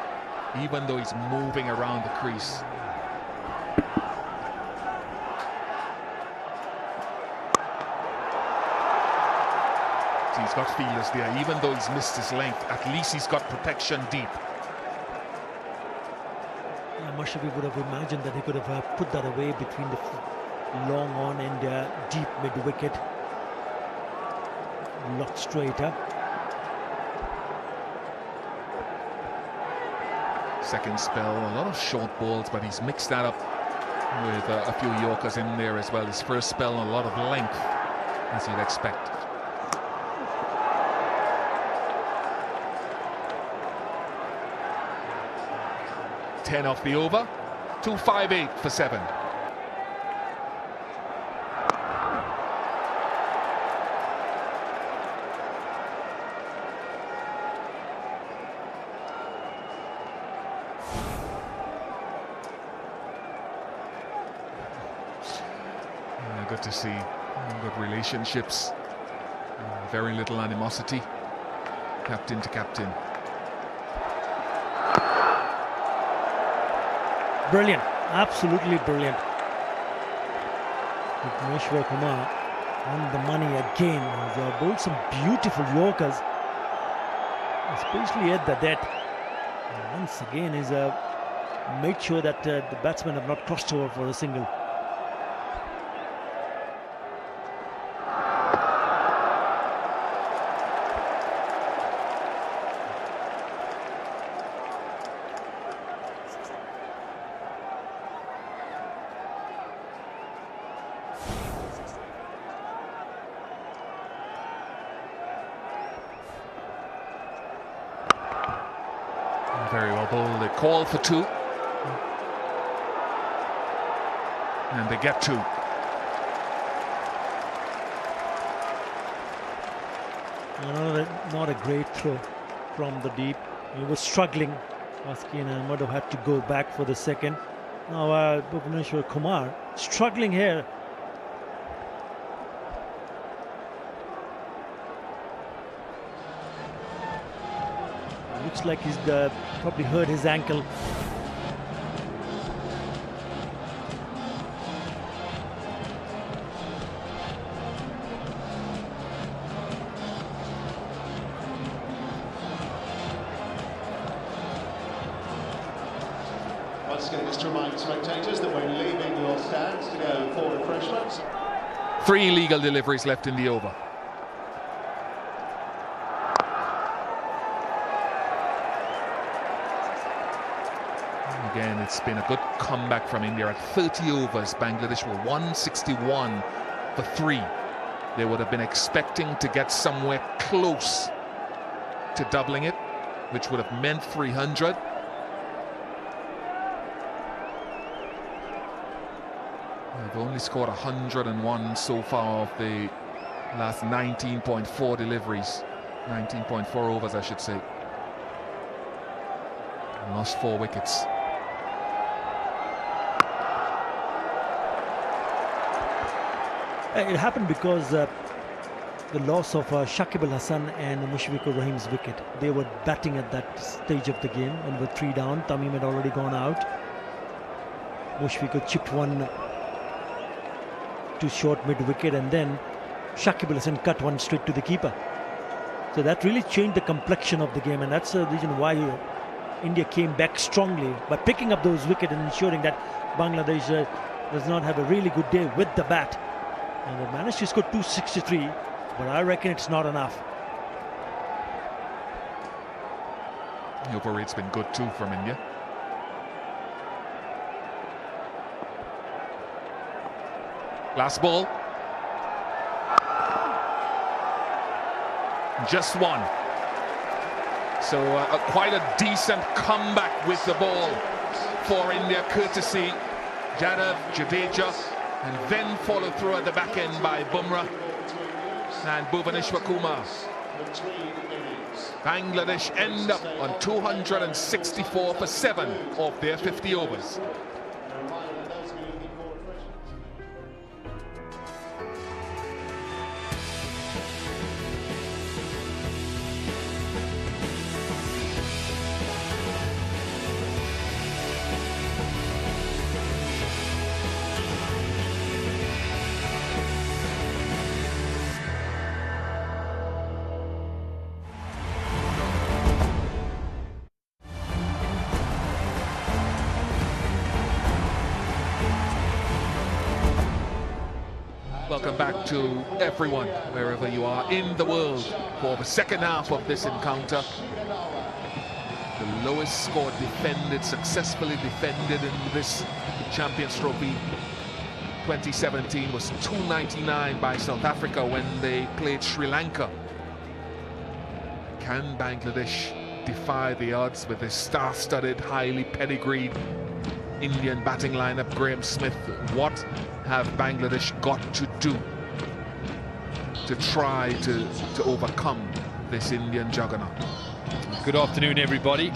even though he's moving around the crease. He's got fielders there, even though he's missed his length. At least he's got protection deep. Yeah, Mashrafi would have imagined that he could have put that away between the long on and deep mid-wicket. A lot straighter. Second spell, a lot of short balls, but he's mixed that up with a few Yorkers in there as well. His first spell, a lot of length, as you'd expect. 10 off the over, 258 for 7. Good to see good relationships, very little animosity, captain to captain. Brilliant, absolutely brilliant. Bhuvneshwar Kumar on the money again. He's bowled some beautiful Yorkers, especially at the death. And once again, he's made sure that the batsmen have not crossed over for a single. Very well bowled. They call for 2. And they get 2. Not a great throw from the deep. He was struggling. Askin Ahmed had to go back for the second. Now Bhuvneshwar Kumar struggling here. Looks like he's probably hurt his ankle. Once again, just to remind spectators that we're leaving your stands to go for refreshments. 3 illegal deliveries left in the over. Again, it's been a good comeback from India. At 30 overs, Bangladesh were 161 for 3. They would have been expecting to get somewhere close to doubling it, which would have meant 300. They've only scored 101 so far of the last 19.4 deliveries. 19.4 overs, I should say. Lost 4 wickets. It happened because the loss of Shakib Al Hasan and Mushfiqur Rahim's wicket. They were batting at that stage of the game and were 3 down. Tamim had already gone out. Mushfiqur chipped one to short mid-wicket, and then Shakib Al Hasan cut one straight to the keeper. So that really changed the complexion of the game, and that's the reason why India came back strongly by picking up those wickets and ensuring that Bangladesh does not have a really good day with the bat. And they managed to score 263, but I reckon it's not enough. The over rate's been good too from India. Last ball. Just 1. So quite a decent comeback with the ball for India, courtesy Jadav, Jadeja, and then followed through at the back end by Bumrah and Bhuvneshwar Kumar. Bangladesh end up on 264 for 7 of their 50 overs. Welcome back to everyone, wherever you are in the world, for the second half of this encounter. The lowest score defended, successfully defended in this Champions Trophy 2017 was 299 by South Africa when they played Sri Lanka. Can Bangladesh defy the odds with this star-studded, highly pedigreed Indian batting lineup? Graham Smith, what have Bangladesh got to do to try to overcome this Indian juggernaut? Good afternoon, everybody.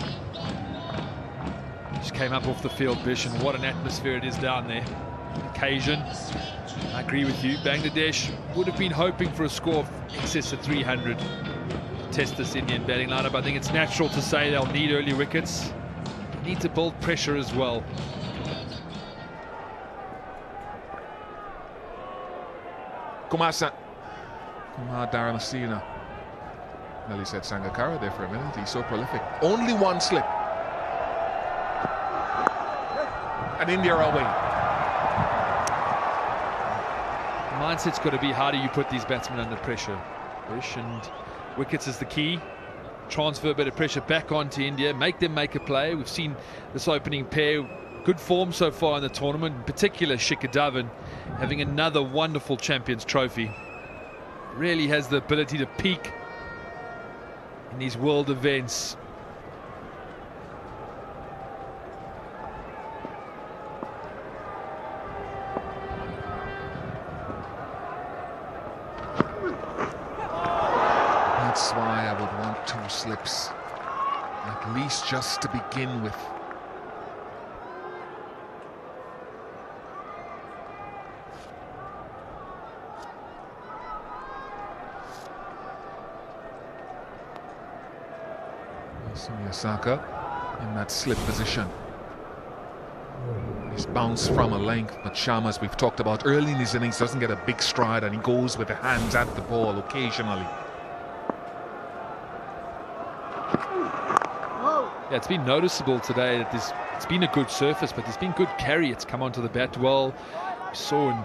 Just came up off the field, Bish, and what an atmosphere it is down there. Occasion, I agree with you. Bangladesh would have been hoping for a score of excess of 300 to test this Indian batting lineup. I think it's natural to say they'll need early wickets. They need to build pressure as well. Kumar Dharamasena. Well, he said Sangakkara there for a minute. He's so prolific. Only one slip. And India are away. The mindset's got to be, how do you put these batsmen under pressure, Bish? And wickets is the key. Transfer a bit of pressure back onto India, make them make a play. We've seen this opening pair, good form so far in the tournament, in particular Shikhar Dhawan having another wonderful Champions Trophy. Really has the ability to peak in these world events. That's why I would want 2 slips, at least just to begin with. Miyasaka in that slip position. He's bounced from a length, but Sharma, as we've talked about early in his innings, doesn't get a big stride and he goes with the hands at the ball occasionally. Yeah, it's been noticeable today that it's been a good surface, but there's been good carry. It's come onto the bat well. We saw in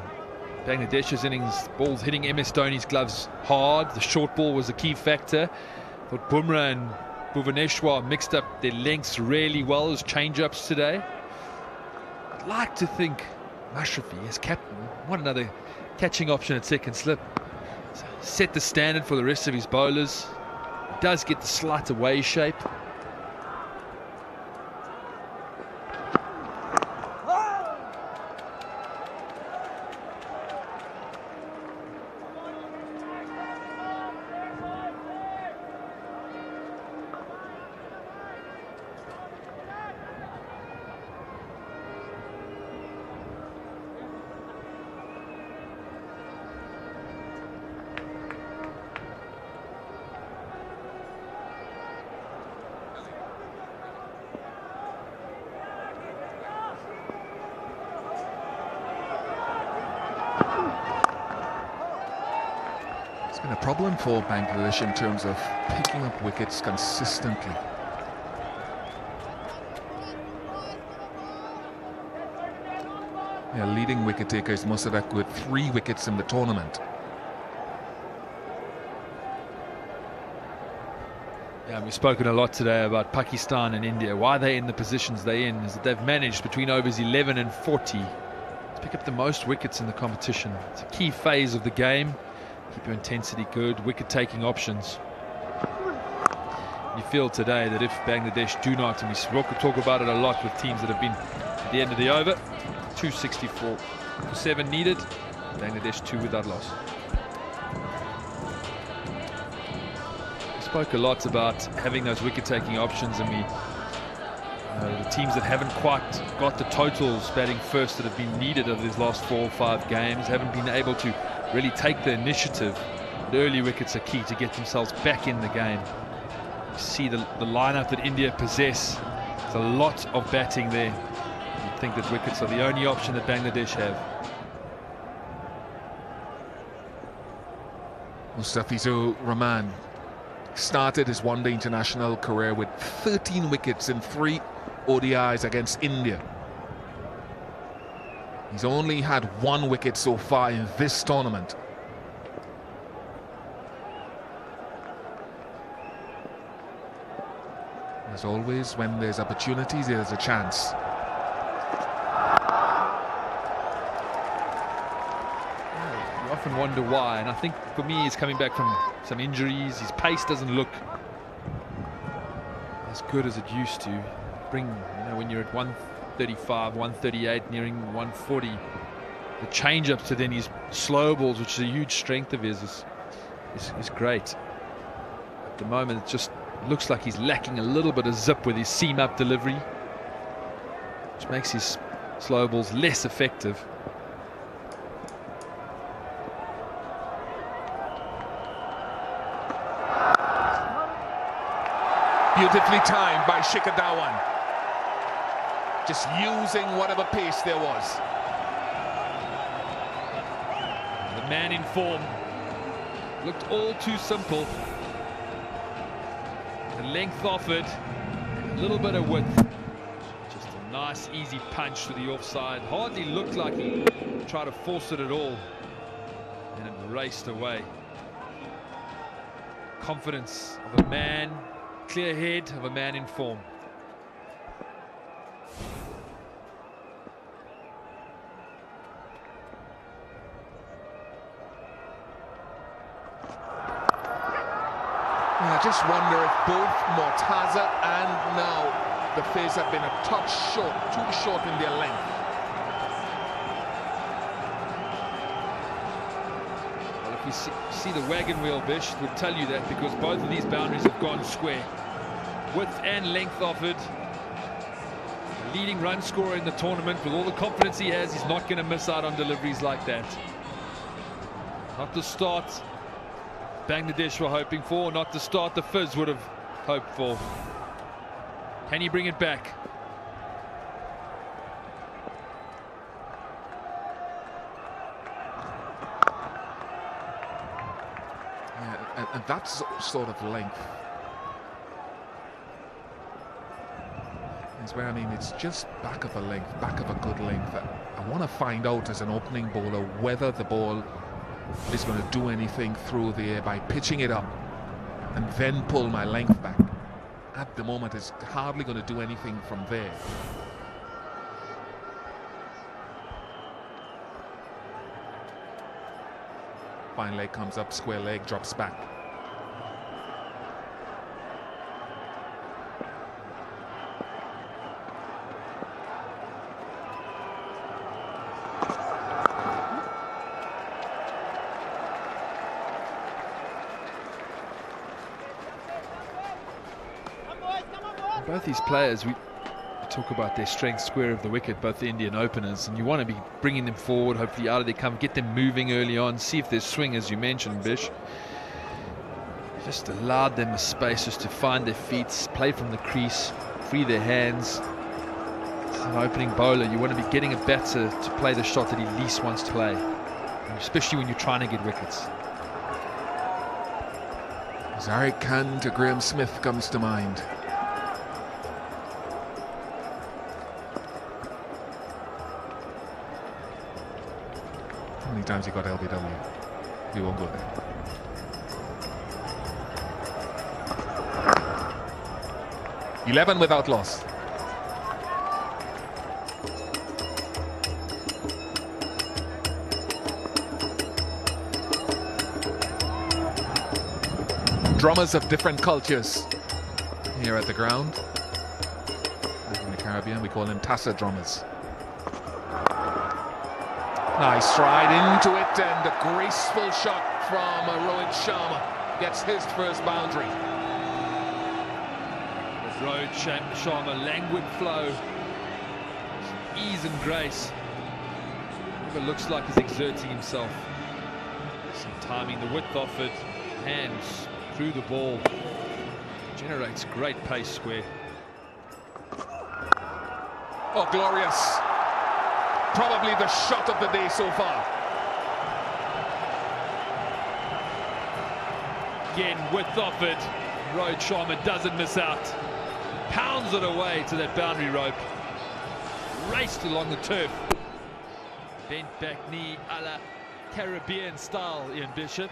Bangladesh's innings, balls hitting MS Dhoni's gloves hard. The short ball was a key factor. I thought Bumrah and Bhuvaneshwar mixed up their lengths really well as change-ups today. I'd like to think Mashrafi, as captain, what another catching option at second slip. Set the standard for the rest of his bowlers. He does get the slight away shape. It's been a problem for Bangladesh in terms of picking up wickets consistently. Their leading wicket taker is Musadak with 3 wickets in the tournament. Yeah, we've spoken a lot today about Pakistan and India. Why they're in the positions they're in is that they've managed between overs 11 and 40 to pick up the most wickets in the competition. It's a key phase of the game. Keep your intensity good, wicket-taking options. You feel today that if Bangladesh do not, and we talk about it a lot with teams that have been at the end of the over, 264 for 7 needed, Bangladesh 2 without loss. spoke a lot about having those wicket-taking options, and the teams that haven't quite got the totals batting first that have been needed over these last 4 or 5 games haven't been able to really take the initiative. The early wickets are key to get themselves back in the game. You see the lineup that India possess. There's a lot of batting there. You'd think that wickets are the only option that Bangladesh have. Mustafizur Rahman started his one-day international career with 13 wickets in 3 ODIs against India. He's only had 1 wicket so far in this tournament. As always, when there's opportunities, there's a chance. You often wonder why, and I think for me he's coming back from some injuries. His pace doesn't look as good as it used to. When you're at 135, 138, nearing 140, the change-ups to then his slow balls, which is a huge strength of his, is great. At the moment, it just looks like he's lacking a little bit of zip with his seam-up delivery, which makes his slow balls less effective. Beautifully timed by Shikhar Dhawan. Just using whatever pace there was. The man in form. Looked all too simple. The length offered, a little bit of width. Just a nice, easy punch to the offside. Hardly looked like he tried to force it at all. And it raced away. Confidence of a man, clear head of a man in form. I just wonder if both Mortaza and now the Fizz have been a touch short, too short in their length. Well, if you see the wagon wheel, Bish, it would tell you that, because both of these boundaries have gone square. Width and length offered. The leading run scorer in the tournament, with all the confidence he has, he's not going to miss out on deliveries like that. Not the start Bangladesh were hoping for, not the start the Fizz would have hoped for. Can he bring it back? Yeah, and that's sort of length. Is where, I mean, it's just back of a length, back of a good length. I want to find out as an opening bowler whether the ball is going to do anything through the air by pitching it up and then pull my length back. At the moment, it's hardly going to do anything from there. Fine leg comes up, square leg drops back. Both these players, we talk about their strength square of the wicket, both the Indian openers, and you want to be bringing them forward, hopefully out of their cover, get them moving early on, see if there's swing, as you mentioned, Bish. Just allowed them the spaces to find their feet, play from the crease, free their hands. As an opening bowler, you want to be getting a batter to play the shot that he least wants to play, especially when you're trying to get wickets. Zarek Khan to Graham Smith comes to mind. How many times he got LBW? We won't go there. "11 without loss." Drummers of different cultures here at the ground. In the Caribbean, we call them Tassa drummers. Nice stride into it, and a graceful shot from Rohit Sharma gets his first boundary. Rohit Sharma, languid flow, ease and grace. Never looks like he's exerting himself. Some timing, the width offered, hands through the ball. Generates great pace square. Oh, glorious. Probably the shot of the day so far. Again, width offered. Rohit Sharma doesn't miss out. Pounds it away to that boundary rope. Raced along the turf. Bent back knee a la Caribbean style, Ian Bishop.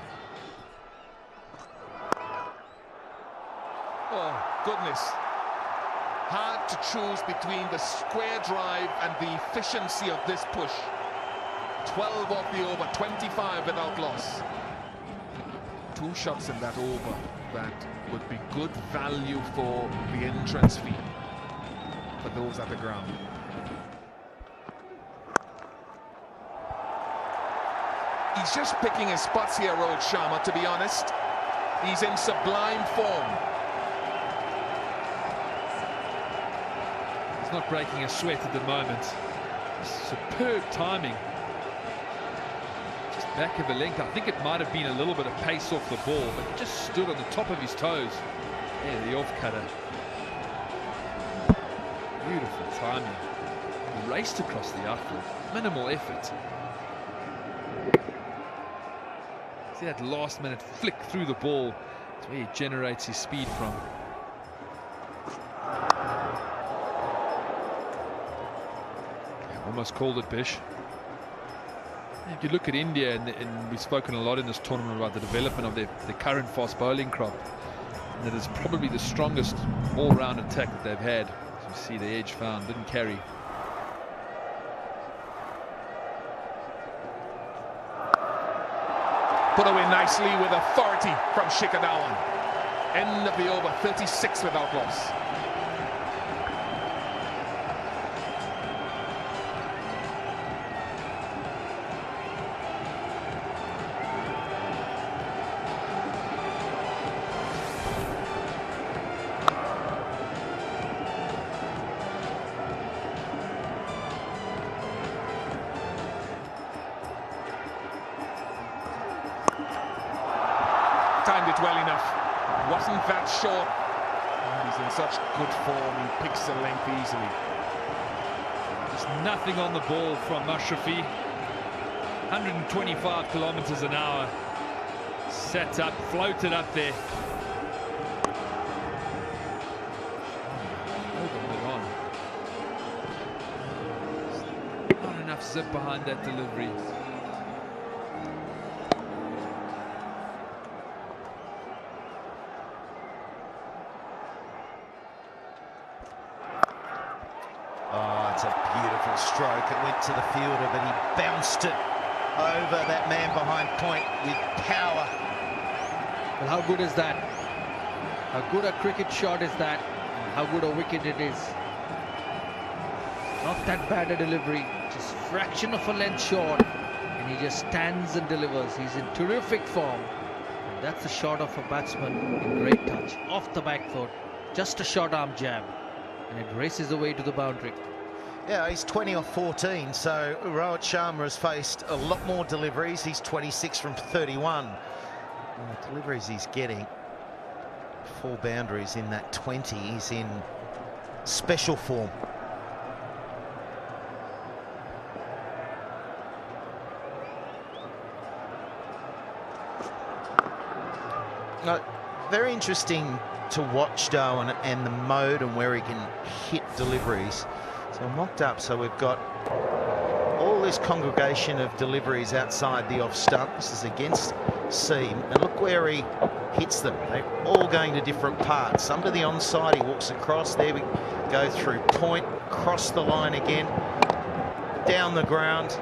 Oh, goodness. Hard to choose between the square drive and the efficiency of this push. 12 off the over, 25 without loss. 2 shots in that over that would be good value for the entrance fee for those at the ground. He's just picking his spots here, Rohit Sharma, to be honest. He's in sublime form. He's not breaking a sweat at the moment. Superb timing. Just back of a length. I think it might have been a little bit of pace off the ball, but he just stood on the top of his toes. Yeah, the off-cutter. Beautiful timing. He raced across the outfield. Minimal effort. See that last minute flick through the ball. That's where he generates his speed from. Almost called it, Bish. If you look at India, and we've spoken a lot in this tournament about the development of their current fast bowling crop, and that is probably the strongest all-round attack that they've had. As you see, the edge found, didn't carry. Put away nicely with authority from Shikhar Dhawan. End of the over, 36 without loss. Timed it well enough. Wasn't that short. And he's in such good form. He picks the length easily. Just nothing on the ball from Mashrafi. 125 kilometers an hour. Set up, floated up there. Not enough zip behind that delivery. Oh, it's a beautiful stroke. It went to the fielder, but he bounced it over that man behind point with power. Well, how good is that? How good a cricket shot is that? How good a wicket it is. Not that bad a delivery, just fraction of a length short, and he just stands and delivers. He's in terrific form. And that's the shot of a batsman in great touch. Off the back foot, just a short arm jab, and it races away to the boundary. Yeah, he's 20 off 14, so Rohit Sharma has faced a lot more deliveries. He's 26 from 31. And the deliveries he's getting, 4 boundaries in that 20. He's in special form. Very interesting to watch Dhawan and the mode and where he can hit deliveries. So mocked up, so we've got all this congregation of deliveries outside the off stump. This is against seam, and look where he hits them. They're all going to different parts. Some to the onside, he walks across. There we go through point, cross the line again, down the ground,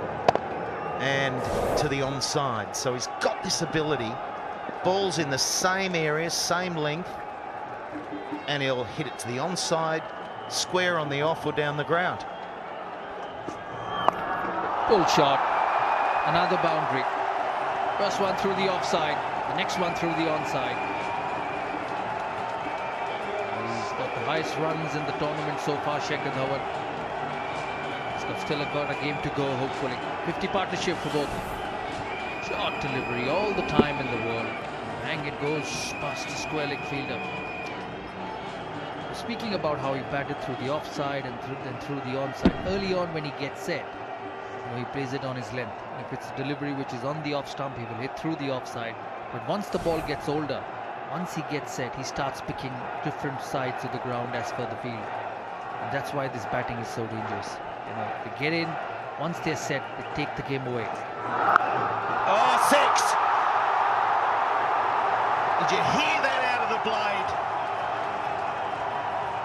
and to the onside. So he's got this ability. Ball's in the same area, same length, and he'll hit it to the onside, square on the off or down the ground. Pull shot, another boundary. First one through the offside, the next one through the onside. He's got the highest runs in the tournament so far, Shekhar Dhawan. He's still got a game to go, hopefully. 50 partnership for both. Short delivery all the time in the world. Bang, it goes past the square leg fielder. Speaking about how he batted through the offside and then through the onside, early on when he gets set, he plays it on his length. If it's a delivery which is on the off stump, he will hit through the offside. But once the ball gets older, once he gets set, he starts picking different sides of the ground as per the field. And that's why this batting is so dangerous. They get in, once they're set, they take the game away. Oh, 6! Did you hear that out of the blade?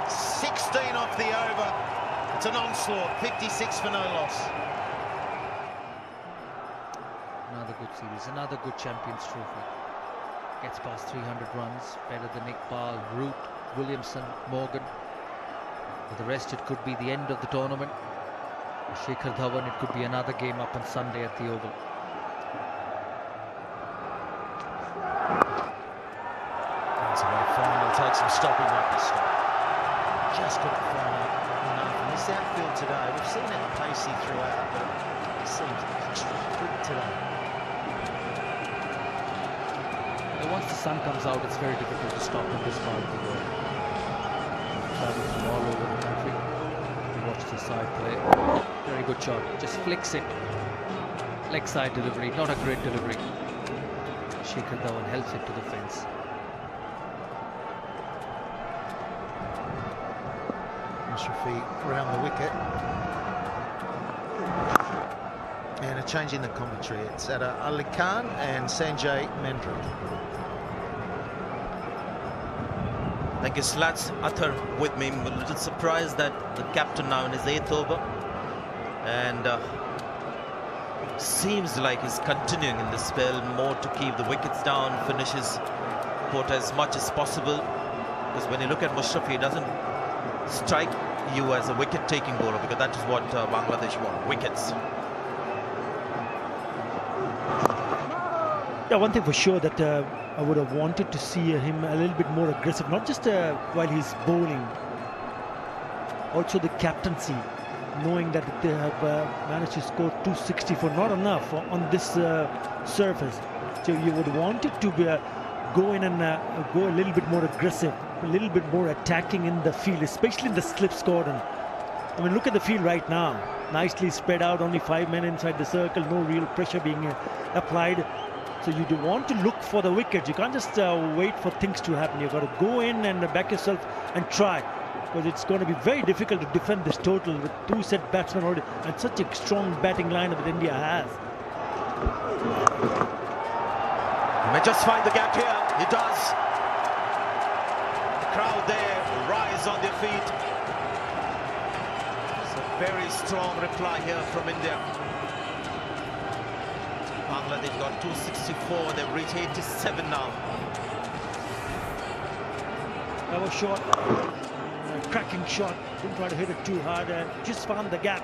16 off the over. It's an onslaught, 56 for no loss. Another good series, another good Champions Trophy. Gets past 300 runs, better than Iqbal, Root, Williamson, Morgan. For the rest, it could be the end of the tournament. Shekhar Dhawan, it could be another game up on Sunday at the Oval. That's a way final, take some stopping like this stop. Just couldn't find enough. And this outfield today, we've seen it pacey throughout, but it seems extra quick today. Once the sun comes out, it's very difficult to stop in this part of the world. Travel from all over the country to watch the side play. Very good shot, just flicks it. Leg side delivery, not a great delivery. Shekhar Dhawan helps it to the fence. Ashrafi around the wicket. And a change in the commentary. It's at Ali Khan and Sanjay Mendra. Thank you, Slats. Athar with me. I'm a little surprised that the captain now in his 8th over. And seems like he's continuing in this spell more to keep the wickets down, finish his quota as much as possible. Because when you look at Mushrafi, he doesn't strike you as a wicket-taking bowler, because that is what Bangladesh want, wickets. Yeah, one thing for sure that I would have wanted to see him a little bit more aggressive, not just while he's bowling, also the captaincy, knowing that they have managed to score 264, not enough on this surface. So you would want it to be, go in and go a little bit more aggressive, a little bit more attacking in the field, especially in the slips, Gordon. I mean, look at the field right now. Nicely spread out, only 5 men inside the circle, no real pressure being applied. So you do want to look for the wickets. You can't just wait for things to happen. You've got to go in and back yourself and try, because it's going to be very difficult to defend this total with 2 set batsmen already and such a strong batting lineup that India has. He may just find the gap here. He does. The crowd there rise on their feet. It's a very strong reply here from India. Bangladesh got 264, they've reached 87 now. That was short, cracking shot, didn't try to hit it too hard, just found the gap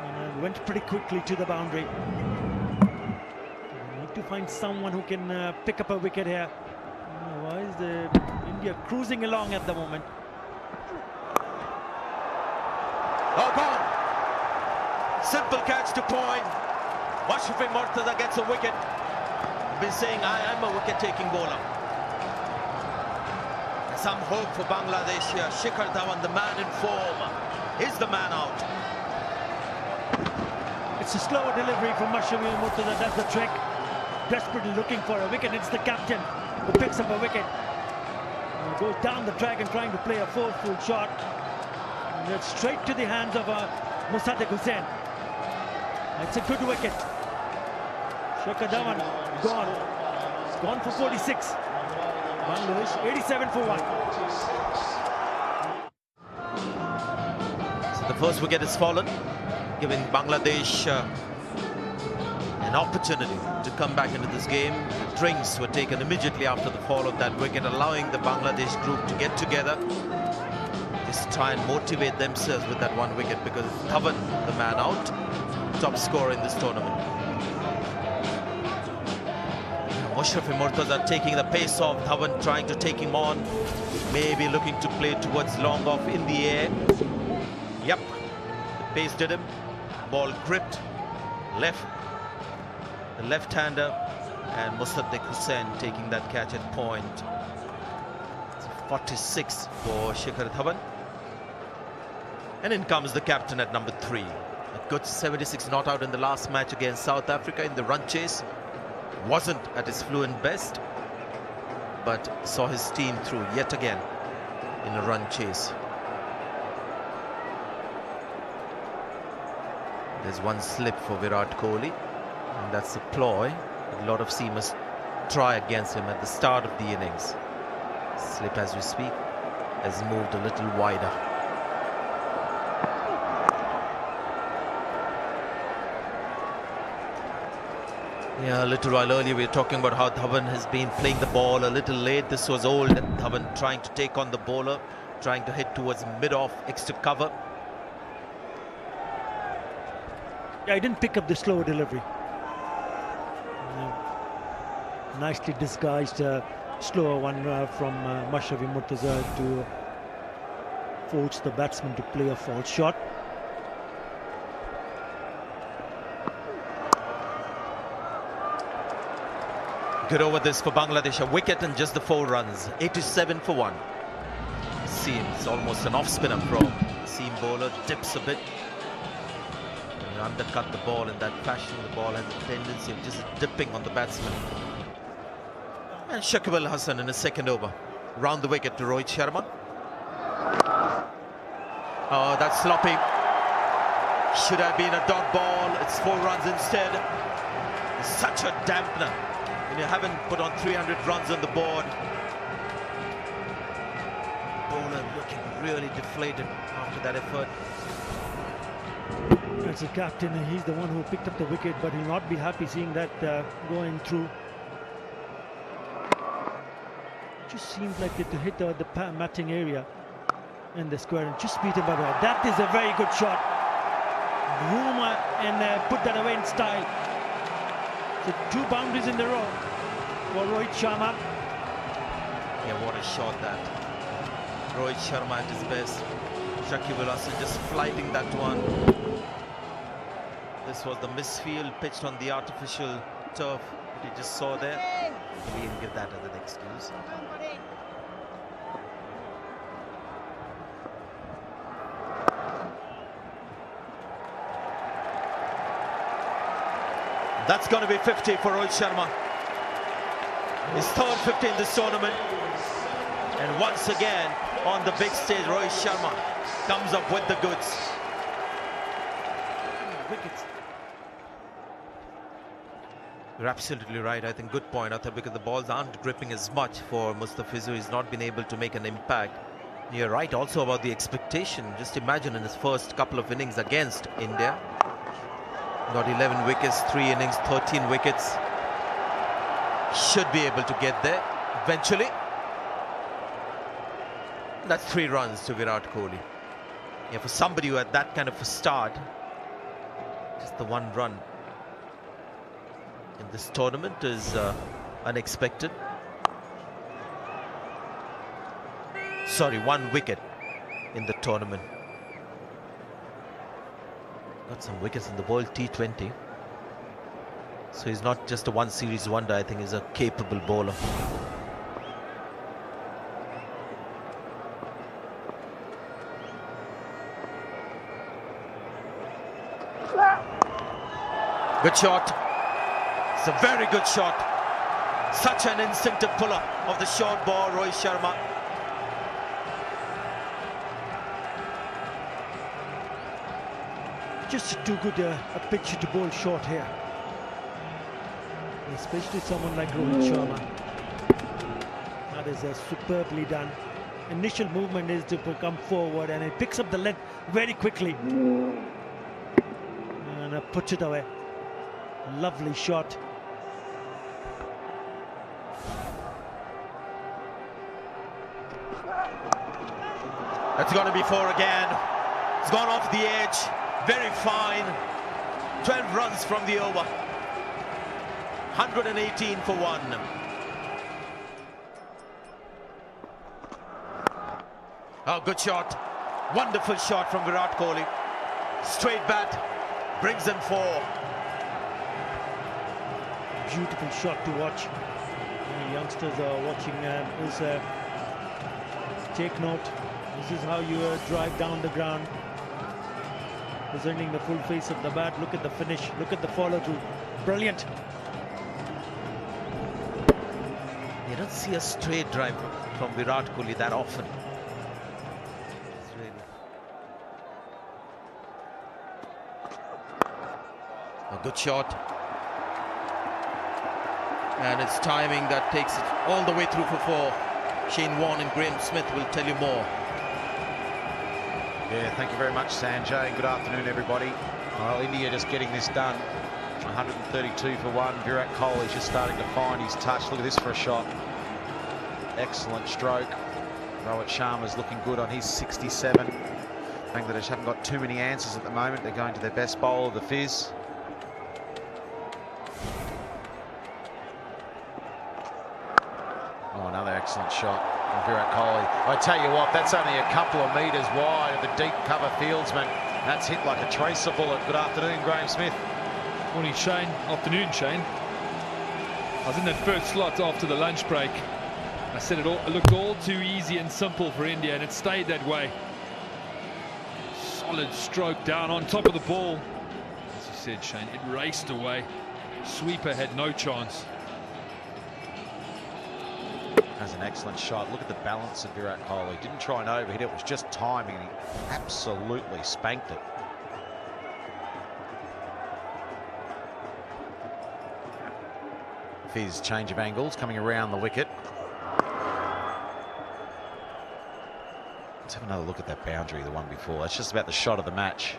and went pretty quickly to the boundary. We need to find someone who can pick up a wicket here. Why is India cruising along at the moment? Oh, gone! Simple catch to point. Ashrafi Murtaza gets a wicket. I've been saying I am a wicket-taking bowler. Some hope for Bangladesh here. Shekhar Dhawan, the man in form, is the man out. It's a slower delivery from Ashrafi Murtaza. That's the trick. Desperately looking for a wicket. It's the captain who picks up a wicket. He goes down the track and trying to play a full shot. And it's straight to the hands of Musaddiq Hussain. It's a good wicket. Shekhar Dhawan gone. It's gone for 46. Bangladesh 87 for 1. So the first wicket has fallen, giving Bangladesh an opportunity to come back into this game. The drinks were taken immediately after the fall of that wicket, allowing the Bangladesh group to get together, just try and motivate themselves with that one wicket, because Dhawan, the man out, top scorer in this tournament. Ashrafi Murtaza taking the pace off Dhawan, trying to take him on. Maybe looking to play towards long off in the air. Yep, the pace did him. Ball gripped, the left-hander, and Musaddiq Hussain taking that catch at point. It's 46 for Shikhar Dhawan. And in comes the captain at number 3. A good 76 not out in the last match against South Africa in the run chase. Wasn't at his fluent best, but saw his team through yet again in a run chase. There's one slip for Virat Kohli, and that's a ploy a lot of seamers try against him at the start of the innings. Slip, as we speak, has moved a little wider. Yeah, a little while earlier we were talking about how Dhawan has been playing the ball a little late. This was old Dhawan trying to take on the bowler, trying to hit towards mid-off, extra cover. Yeah, he didn't pick up the slower delivery. Nicely disguised slower one from Mashrafi Murtaza to force the batsman to play a false shot. Good over this for Bangladesh, a wicket and just the 4 runs, 87 for 1. Seems almost an off-spinner from seam bowler, dips a bit. When you undercut the ball in that fashion, the ball has a tendency of just dipping on the batsman. And Shakib Al Hasan in his second over, round the wicket to Rohit Sharma. Oh, that's sloppy. Should have been a dot ball. It's 4 runs instead. It's such a dampener. And you haven't put on 300 runs on the board. Bowler looking really deflated after that effort. As a captain, he's the one who picked up the wicket, but he'll not be happy seeing that going through. Just seems like it to hit the matting area in the square and just beat him by the way. That is a very good shot. Ruma and put that away in style. So 2 boundaries in the row for Rohit Sharma. Yeah, what a shot that. Rohit Sharma at his best. Shakib Al Hasan just flighting that one. This was the misfield pitched on the artificial turf that you just saw there. We can give that as an excuse. That's going to be 50 for Rohit Sharma. His third 50 in this tournament. And once again, on the big stage, Rohit Sharma comes up with the goods. Wickets. You're absolutely right. I think good point, Arthur, because the balls aren't gripping as much for Mustafizu. He's not been able to make an impact. You're right also about the expectation. Just imagine in his first couple of innings against India. Got 11 wickets, 3 innings, 13 wickets. Should be able to get there eventually. That's 3 runs to Virat Kohli. Yeah, for somebody who had that kind of a start, just the 1 run in this tournament is unexpected. Sorry, 1 wicket in the tournament. Got some wickets in the World T20. So he's not just a 1 series wonder, I think he's a capable bowler. Good shot. It's a very good shot. Such an instinctive puller of the short ball, Rohit Sharma. Just too good a pitch to bowl short here. Especially someone like Rohit Sharma. That is superbly done. Initial movement is to come forward and it picks up the length very quickly. And puts it away. Lovely shot. That's going to be 4 again. It's gone off the edge. Very fine. 12 runs from the over. 118 for 1. Oh, good shot. Wonderful shot from Virat Kohli. Straight bat, brings them 4. Beautiful shot to watch. The youngsters are watching. Take note. This is how you drive down the ground. Presenting the full face of the bat. Look at the finish. Look at the follow through. Brilliant. You don't see a straight drive from Virat Kohli that often. A good shot. And it's timing that takes it all the way through for 4. Shane Warne and Graham Smith will tell you more. Yeah, thank you very much, Sanjay. Good afternoon, everybody. Well, India just getting this done. 132 for 1. Virat Kohli just starting to find his touch. Look at this for a shot. Excellent stroke. Rohit Sharma's looking good on his 67. Bangladesh haven't got too many answers at the moment. They're going to their best bowler, the Fizz. Oh, another excellent shot from Virat Kohli. I tell you what, that's only a couple of metres wide of the deep cover fieldsman. That's hit like a tracer bullet. Good afternoon, Graham Smith. Morning, Shane. Afternoon, Shane. I was in that first slot after the lunch break. I said it looked all too easy and simple for India, and it stayed that way. Solid stroke down on top of the ball. As you said, Shane, it raced away. Sweeper had no chance. That's an excellent shot. Look at the balance of Virat Kohli. Didn't try and overhit it. It was just timing, and he absolutely spanked it. Fizz change of angles coming around the wicket. Let's have another look at that boundary, the one before. That's just about the shot of the match.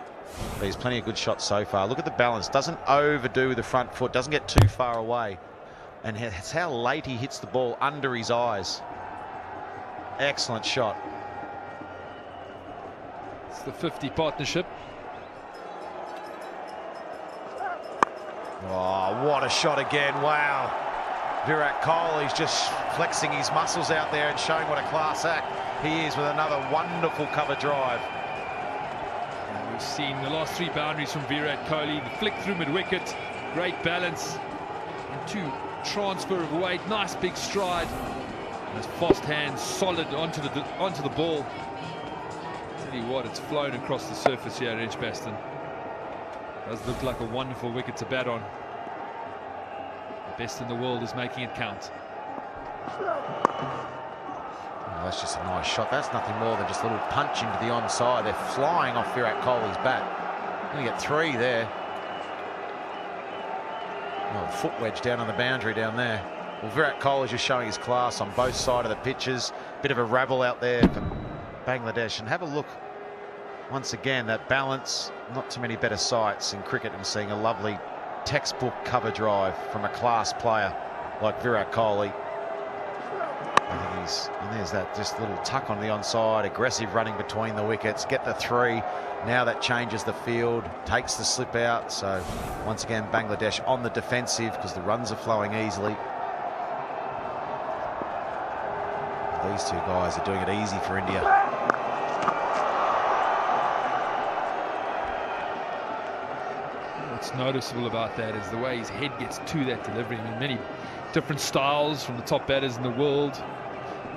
But he's plenty of good shots so far. Look at the balance. Doesn't overdo the front foot. Doesn't get too far away. And it's how late he hits the ball under his eyes. Excellent shot. It's the 50 partnership. Oh, what a shot again. Wow. Virat Kohli's just flexing his muscles out there and showing what a class act he is with another wonderful cover drive. And we've seen the last 3 boundaries from Virat Kohli. The flick through mid-wicket, great balance, and 2 transfer of weight, nice big stride. And his fast hands solid onto the ball. Tell you what, it's flown across the surface here at Edgbaston. Does look like a wonderful wicket to bat on. The best in the world is making it count. Oh, that's just a nice shot. That's nothing more than just a little punch into the onside. They're flying off Virat Kohli's bat. Going to get 3 there. Oh, foot wedge down on the boundary down there. Well, Virat Kohli just showing his class on both sides of the pitches. Bit of a rabble out there for Bangladesh. And have a look once again, that balance. Not too many better sights in cricket than seeing a lovely textbook cover drive from a class player like Virat Kohli. I think and there's that just little tuck on the onside, aggressive running between the wickets, get the 3. Now that changes the field, takes the slip out. So once again, Bangladesh on the defensive because the runs are flowing easily. These 2 guys are doing it easy for India. What's noticeable about that is the way his head gets to that delivery. I mean, many different styles from the top batters in the world.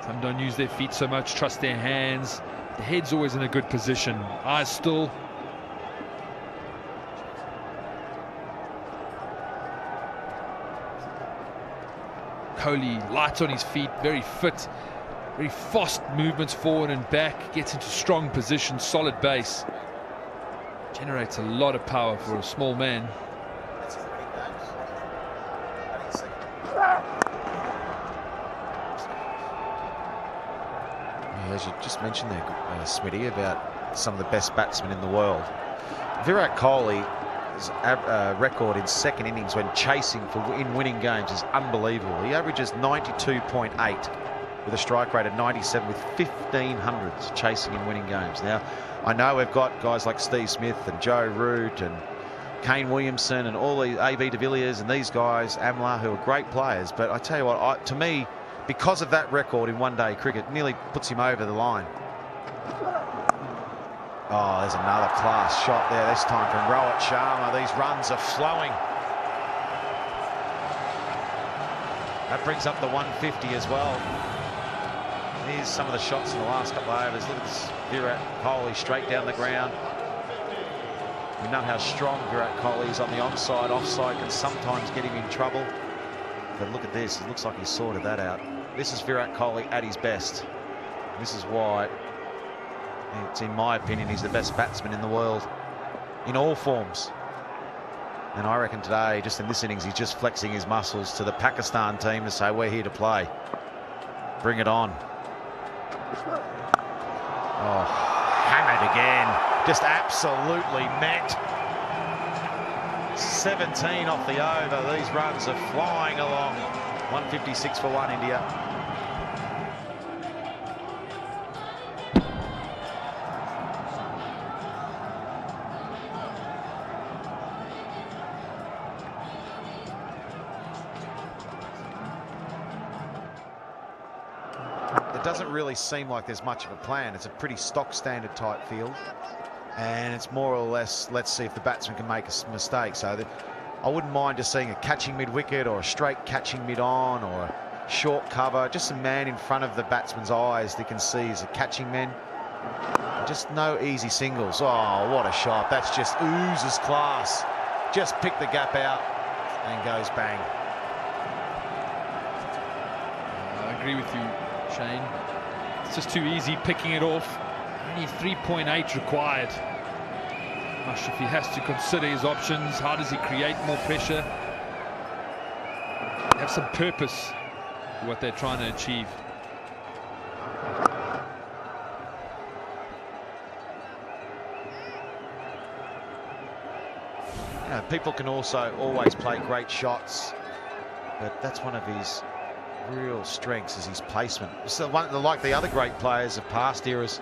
Some don't use their feet so much, trust their hands. The head's always in a good position. Eyes still. Kohli light on his feet, very fit, very fast movements forward and back, gets into strong position, solid base. Generates a lot of power for a small man. Yeah, as you just mentioned there, Smitty, about some of the best batsmen in the world. Virat Kohli's record in second innings when chasing in winning games is unbelievable. He averages 92.8 with a strike rate of 97 with 1500s chasing in winning games. Now, I know we've got guys like Steve Smith and Joe Root and Kane Williamson and all these A.B. de Villiers and these guys, Amla, who are great players. But I tell you what, to me, because of that record in one-day cricket, nearly puts him over the line. Oh, there's another class shot there, this time from Rohit Sharma. These runs are flowing. That brings up the 150 as well. Here's some of the shots in the last couple of overs. Look at this Virat Kohli straight down the ground. We know how strong Virat Kohli is on the onside. Offside can sometimes get him in trouble. But look at this, it looks like he sorted that out. This is Virat Kohli at his best. This is why, it's in my opinion, he's the best batsman in the world in all forms. And I reckon today, just in this innings, he's just flexing his muscles to the Pakistan team to say, we're here to play. Bring it on. Oh, hammered again. Just absolutely met. 17 off the over. These runs are flying along. 156 for 1, India. It doesn't really seem like there's much of a plan. It's a pretty stock standard type field, and it's more or less, let's see if the batsman can make a mistake. So I wouldn't mind just seeing a catching mid-wicket or a straight catching mid-on or a short cover, just a man in front of the batsman's eyes they can see as a catching man. Just no easy singles. Oh, what a shot. That's just oozes class. Just pick the gap out and goes bang. I agree with you, Shane. It's just too easy picking it off. Only 3.8 required. If he has to consider his options, how does he create more pressure? Have some purpose to what they're trying to achieve. You know, people can also always play great shots, but that's one of his real strengths is his placement. So like the other great players of past eras,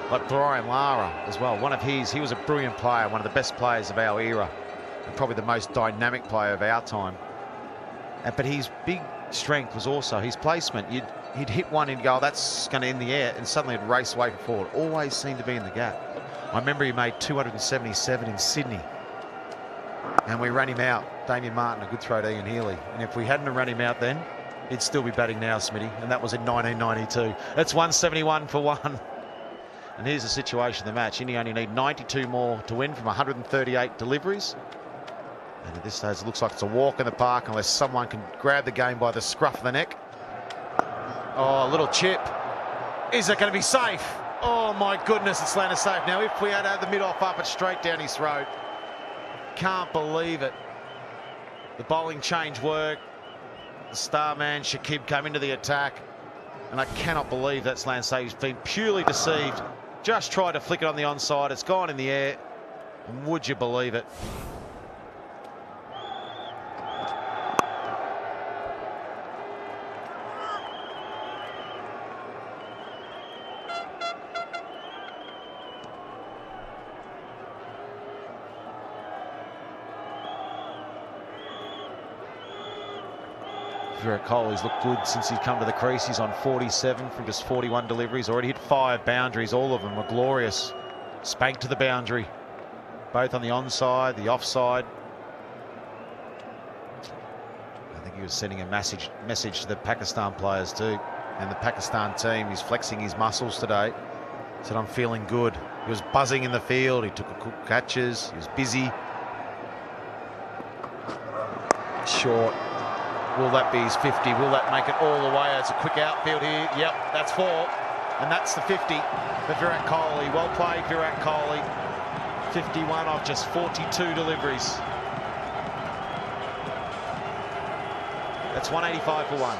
like Brian Lara as well. He was a brilliant player, one of the best players of our era, and probably the most dynamic player of our time. But his big strength was also his placement. He'd hit one and go, oh, that's going to in the air, and suddenly it'd race away forward. Always seemed to be in the gap. I remember he made 277 in Sydney, and we ran him out. Damien Martin, a good throw to Ian Healy. And if we hadn't run him out then, he'd still be batting now, Smitty, and that was in 1992. That's 171 for 1. And here's the situation of the match. India only need 92 more to win from 138 deliveries. And at this stage, it looks like it's a walk in the park unless someone can grab the game by the scruff of the neck. Oh, a little chip. Is it going to be safe? Oh, my goodness, it's landed safe. Now, if we had had the mid-off up, it's straight down his throat. Can't believe it. The bowling change worked. The star man, Shakib, came into the attack. And I cannot believe that's land safe. He's been purely deceived. Just tried to flick it on the onside. It's gone in the air. And would you believe it? Virat Kohli's looked good since he's come to the crease. He's on 47 from just 41 deliveries. Already hit 5 boundaries. All of them were glorious. Spanked to the boundary. Both on the onside, the offside. I think he was sending a message to the Pakistan players too. And the Pakistan team, he's flexing his muscles today. He said, I'm feeling good. He was buzzing in the field. He took a couple catches. He was busy. Short. Will that be his 50? Will that make it all the way? It's a quick outfield here. Yep, that's 4. And that's the 50 for Virat Kohli. Well played, Virat Kohli. 51 off just 42 deliveries. That's 185 for 1.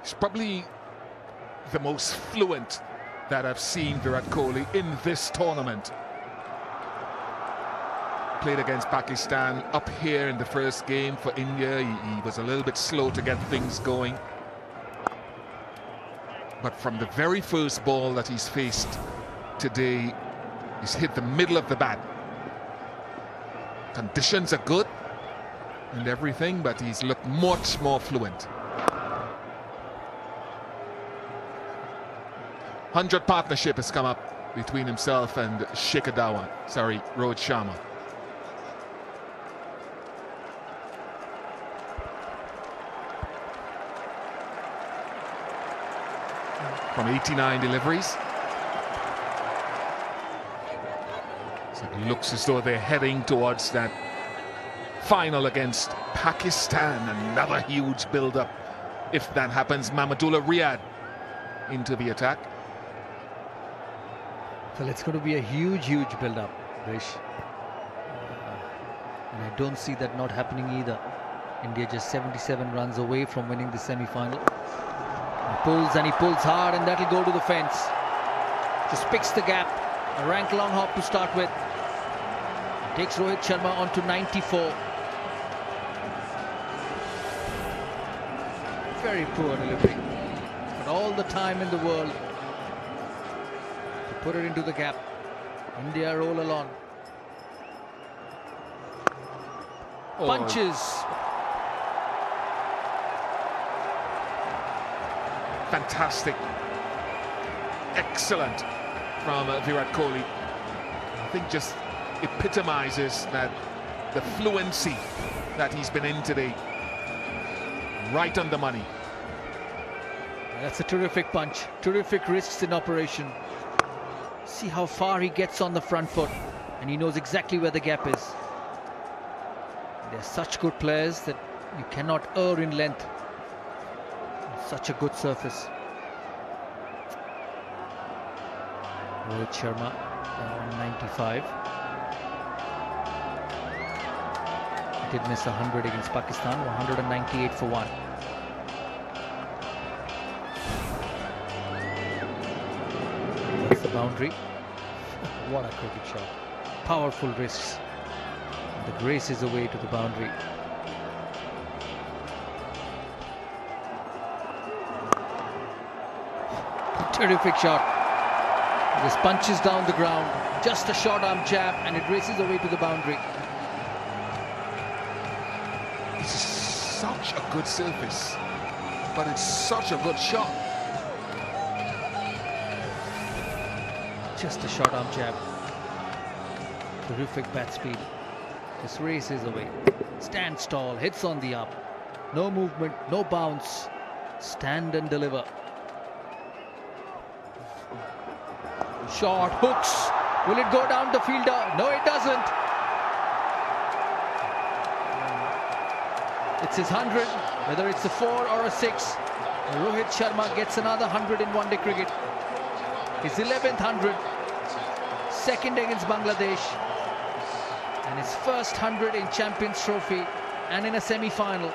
He's probably the most fluent that I've seen Virat Kohli in this tournament. Played against Pakistan up here in the first game for India. He was a little bit slow to get things going. But from the very first ball that he's faced today, he's hit the middle of the bat. Conditions are good. and everything, but he's looked much more fluent. 100 partnership has come up between himself and Rohit Sharma. From 89 deliveries. So it looks as though they're heading towards that final against Pakistan. Another huge build-up. If that happens, Mahmudullah Riyad into the attack. Well, it's going to be a huge build-up, Rish. And I don't see that not happening either. India just 77 runs away from winning the semi-final. He pulls hard, and that'll go to the fence. Just picks the gap. A rank long hop to start with. Takes Rohit Sharma on to 94. Very poor delivery. But all the time in the world to put it into the gap. India roll along. Punches. Fantastic. Excellent from Virat Kohli. I think just epitomizes that the fluency that he's been in today. Right on the money. That's a terrific punch. Terrific risks in operation. See how far he gets on the front foot, and he knows exactly where the gap is. They're such good players that you cannot err in length. Such a good surface. Rohit Sharma on 95. Did miss 100 against Pakistan. 198 for 1. That's the boundary. What a cricket shot. Powerful wrists. The grace is away to the boundary. Terrific shot. Just punches down the ground. Just a short arm jab, and it races away to the boundary. It's such a good surface, but it's such a good shot. Just a short arm jab. Terrific bat speed. Just races away. Stands tall, hits on the up. No movement, no bounce. Stand and deliver. Shot, hooks. Will it go down the fielder? No, it doesn't. It's his 100, whether it's a 4 or a 6. Rohit Sharma gets another 100 in one-day cricket. His 11th 100. Second against Bangladesh. And his first 100 in Champions Trophy and in a semi-final.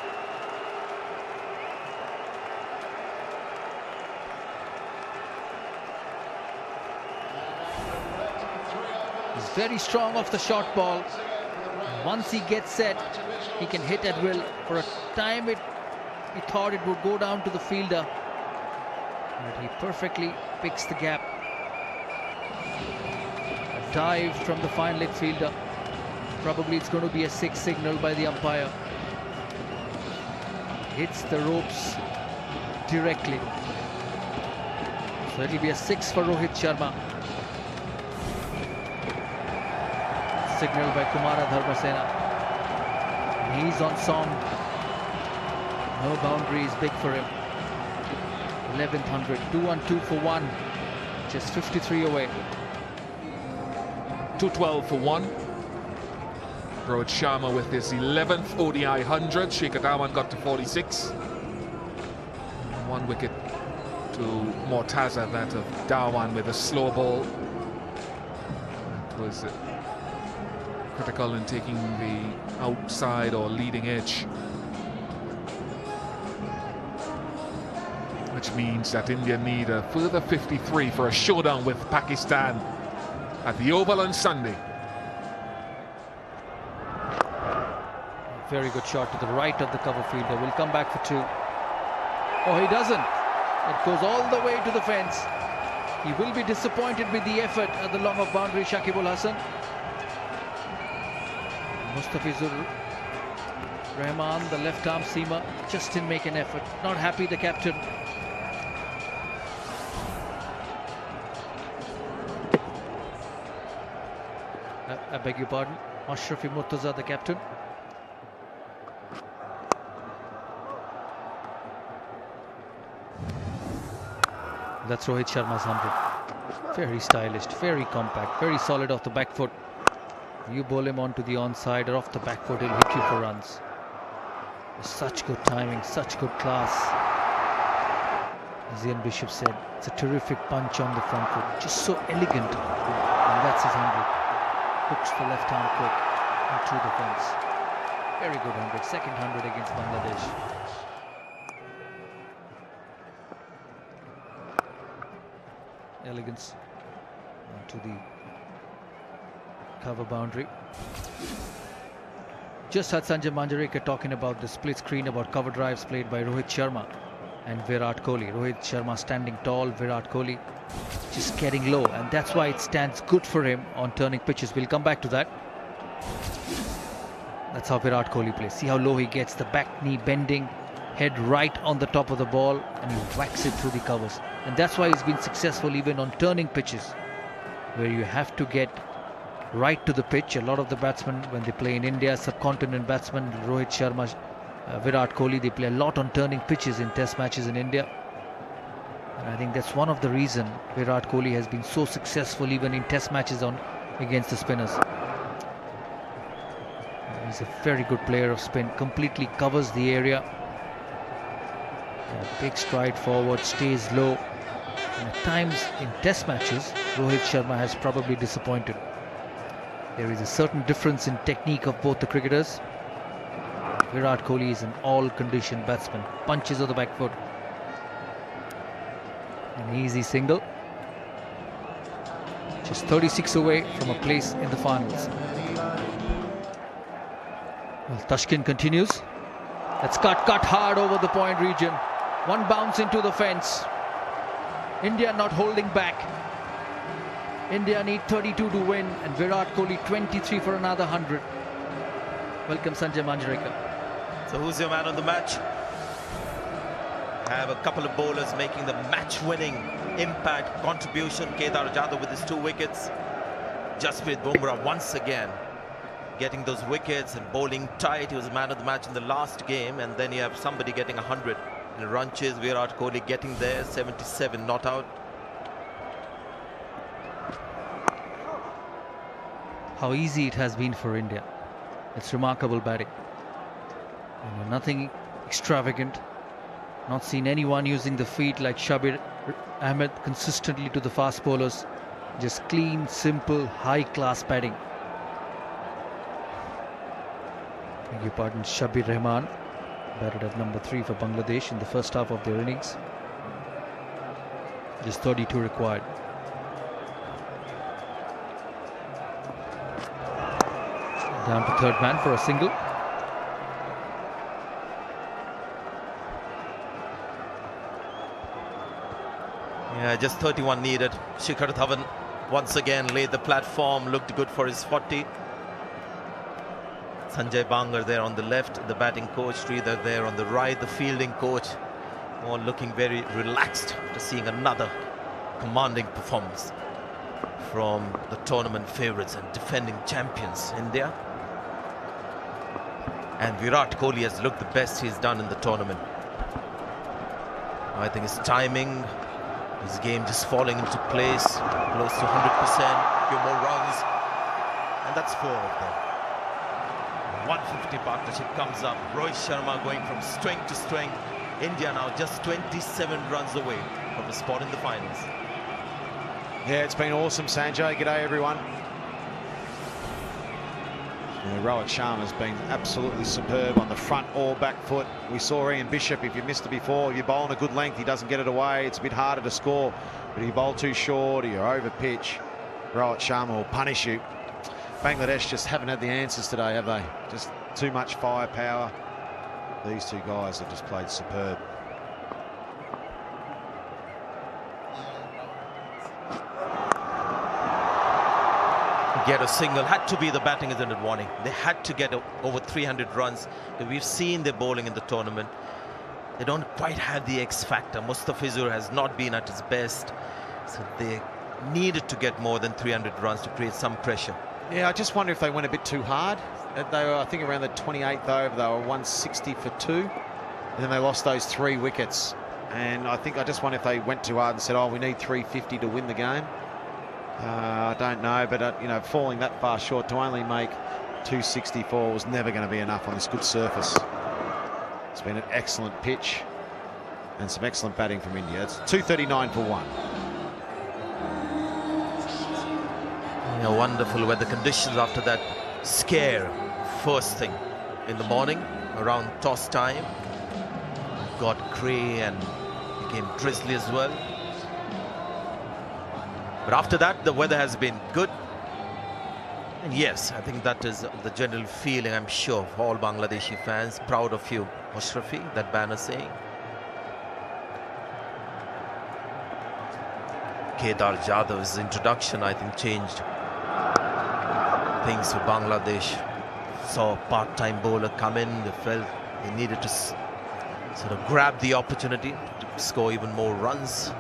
He's very strong off the short ball. Once he gets set, he can hit at will. For a time he thought it would go down to the fielder, but he perfectly picks the gap. A dive from the fine leg fielder. Probably it's going to be a 6 signal by the umpire. Hits the ropes directly. So it'll be a 6 for Rohit Sharma. Signaled by Kumara Dharmasena. He's on song. No boundary is big for him. 11th 100. 2 on 2 for 1. Just 53 away. 212 for 1. Rohit Sharma with his 11th ODI 100. Shikhar Dhawan got to 46. 1 wicket to Mortaza, that of Dhawan with a slow ball. It was critical in taking the outside or leading edge, which means that India need a further 53 for a showdown with Pakistan at the Oval on Sunday. Very good shot to the right of the cover fielder. Will come back for 2. Oh, he doesn't. It goes all the way to the fence. He will be disappointed with the effort at the long of boundary, Shakib Ul Hasan. Mustafizur Rahman, the left arm seamer, just didn't make an effort. Not happy, the captain. I beg your pardon. Ashrafi Murtaza, the captain. That's Rohit Sharma's 100. Very stylish, very compact, very solid off the back foot. You bowl him onto the onside or off the back foot, he'll hit you for runs. Such good timing, such good class. As Ian Bishop said, it's a terrific punch on the front foot, just so elegant. And that's his 100. Hooks the left arm quick into the fence. Very good 100, second 100 against Bangladesh. Elegance to the cover boundary. Just had Sanjay Manjrekar talking about the split screen, about cover drives played by Rohit Sharma and Virat Kohli. Rohit Sharma standing tall, Virat Kohli just getting low, and that's why it stands good for him on turning pitches. We'll come back to that. That's how Virat Kohli plays. See how low he gets, the back knee bending, head right on the top of the ball, and he whacks it through the covers. And that's why he's been successful even on turning pitches, where you have to get right to the pitch. A lot of the batsmen, when they play in India, subcontinent batsmen, Rohit Sharma, Virat Kohli, they play a lot on turning pitches in test matches in India. And I think that's one of the reasons Virat Kohli has been so successful even in test matches against the spinners. He's a very good player of spin, completely covers the area. A big stride forward, stays low. And at times in test matches, Rohit Sharma has probably disappointed. There is a certain difference in technique of both the cricketers. Virat Kohli is an all-condition batsman. Punches of the back foot. An easy single. Just 36 away from a place in the finals. Well, Tashkent continues. That's cut hard over the point region. One bounce into the fence. India not holding back. India need 32 to win, and Virat Kohli 23 for another 100. Welcome Sanjay Manjrekar. So who's your man of the match? Have a couple of bowlers making the match-winning impact contribution. Kedar Jadhav with his 2 wickets. Jasprit Bumrah once again getting those wickets and bowling tight. He was man of the match in the last game, and then you have somebody getting 100 in run chase. Virat Kohli getting there, 77 not out. How easy it has been for India. It's remarkable batting. Nothing extravagant. Not seen anyone using the feet like Shabir Ahmed consistently to the fast bowlers. Just clean, simple, high-class batting. Beg your pardon, Shabir Rahman batted at number 3 for Bangladesh in the first half of their innings. Just 32 required. Down to third man for a single. Yeah, just 31 needed. Shikhar Dhawan once again laid the platform, looked good for his 40. Sanjay Bangar there on the left, the batting coach, Sridhar there on the right, the fielding coach, all looking very relaxed after seeing another commanding performance from the tournament favourites and defending champions, India. And Virat Kohli has looked the best he's done in the tournament. I think his timing, his game just falling into place, close to 100%, a few more runs, and that's 4 of them. 150 partnership comes up. Rohit Sharma going from strength to strength. India now just 27 runs away from a spot in the finals. Yeah, it's been awesome, Sanjay. G'day, everyone. Yeah, Rohit Sharma's been absolutely superb on the front or back foot. We saw Ian Bishop, if you missed it before, if you bowl on a good length, he doesn't get it away. It's a bit harder to score. But if you bowl too short or you're over pitch, Rohit Sharma will punish you. Bangladesh just haven't had the answers today, have they? Just too much firepower. These 2 guys have just played superb. get a single. Had to be the batting, isn't it, Warning? They had to get over 300 runs. We've seen their bowling in the tournament. They don't quite have the X factor. Mustafizur has not been at his best. So they needed to get more than 300 runs to create some pressure. Yeah, I just wonder if they went a bit too hard. They were, I think, around the 28th over. They were 160 for 2. And then they lost those 3 wickets. And I just wonder if they went too hard and said, oh, we need 350 to win the game. I don't know, but you know, falling that far short to only make 264 was never going to be enough on this good surface. It's been an excellent pitch and some excellent batting from India. It's 239 for 1. You know, wonderful weather conditions after that scare first thing in the morning around toss time. Got grey and became drizzly as well. But after that, the weather has been good. And yes, I think that is the general feeling, I'm sure, of all Bangladeshi fans. Proud of you, Mushrafi, that banner saying. Kedar Jadav's introduction, I think, changed things for Bangladesh. Saw a part-time bowler come in. They felt they needed to sort of grab the opportunity to score even more runs.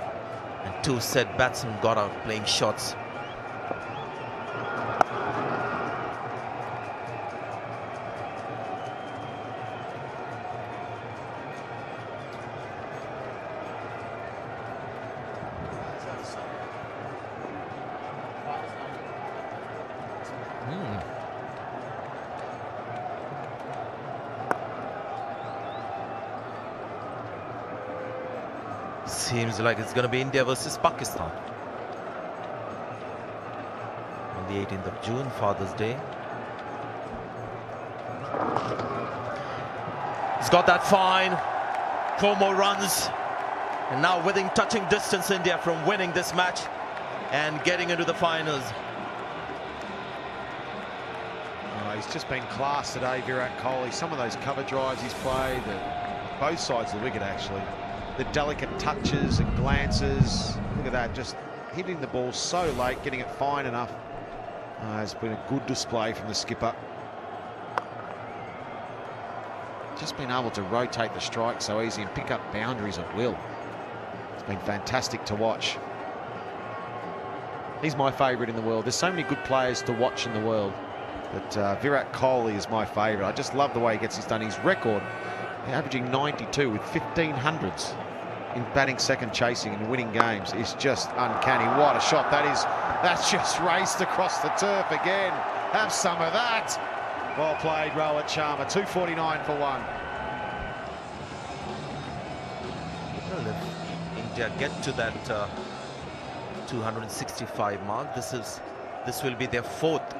And 2 set batsmen got out playing shots. Seems like it's going to be India versus Pakistan on the 18th of June, Father's Day. He's got that fine. 4 more runs. And now within touching distance, India from winning this match and getting into the finals. He's just been class today, Virat Kohli. Some of those cover drives he's played, both sides of the wicket actually. The delicate touches and glances. Look at that, just hitting the ball so late, getting it fine enough. It's been a good display from the skipper. Just been able to rotate the strike so easy and pick up boundaries at will. It's been fantastic to watch. He's my favourite in the world. There's so many good players to watch in the world, but Virat Kohli is my favourite. I just love the way he gets this done. His record, averaging 92 with 1500s in batting second, chasing and winning games, is just uncanny. What a shot that is. That's just raced across the turf again. Have some of that. Well played, Rohit Sharma. 249 for 1. Well, if India get to that 265 mark, this will be their 4th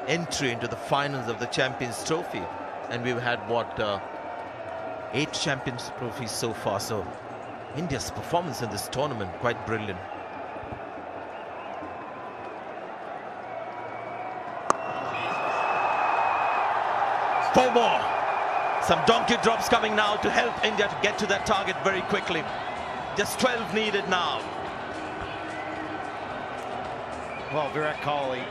entry into the finals of the Champions Trophy. And we've had, what, 8 Champions Trophies so far. So India's performance in this tournament, quite brilliant. Four more. Some donkey drops coming now to help India to get to that target very quickly. Just 12 needed now. Well, Virat Kohli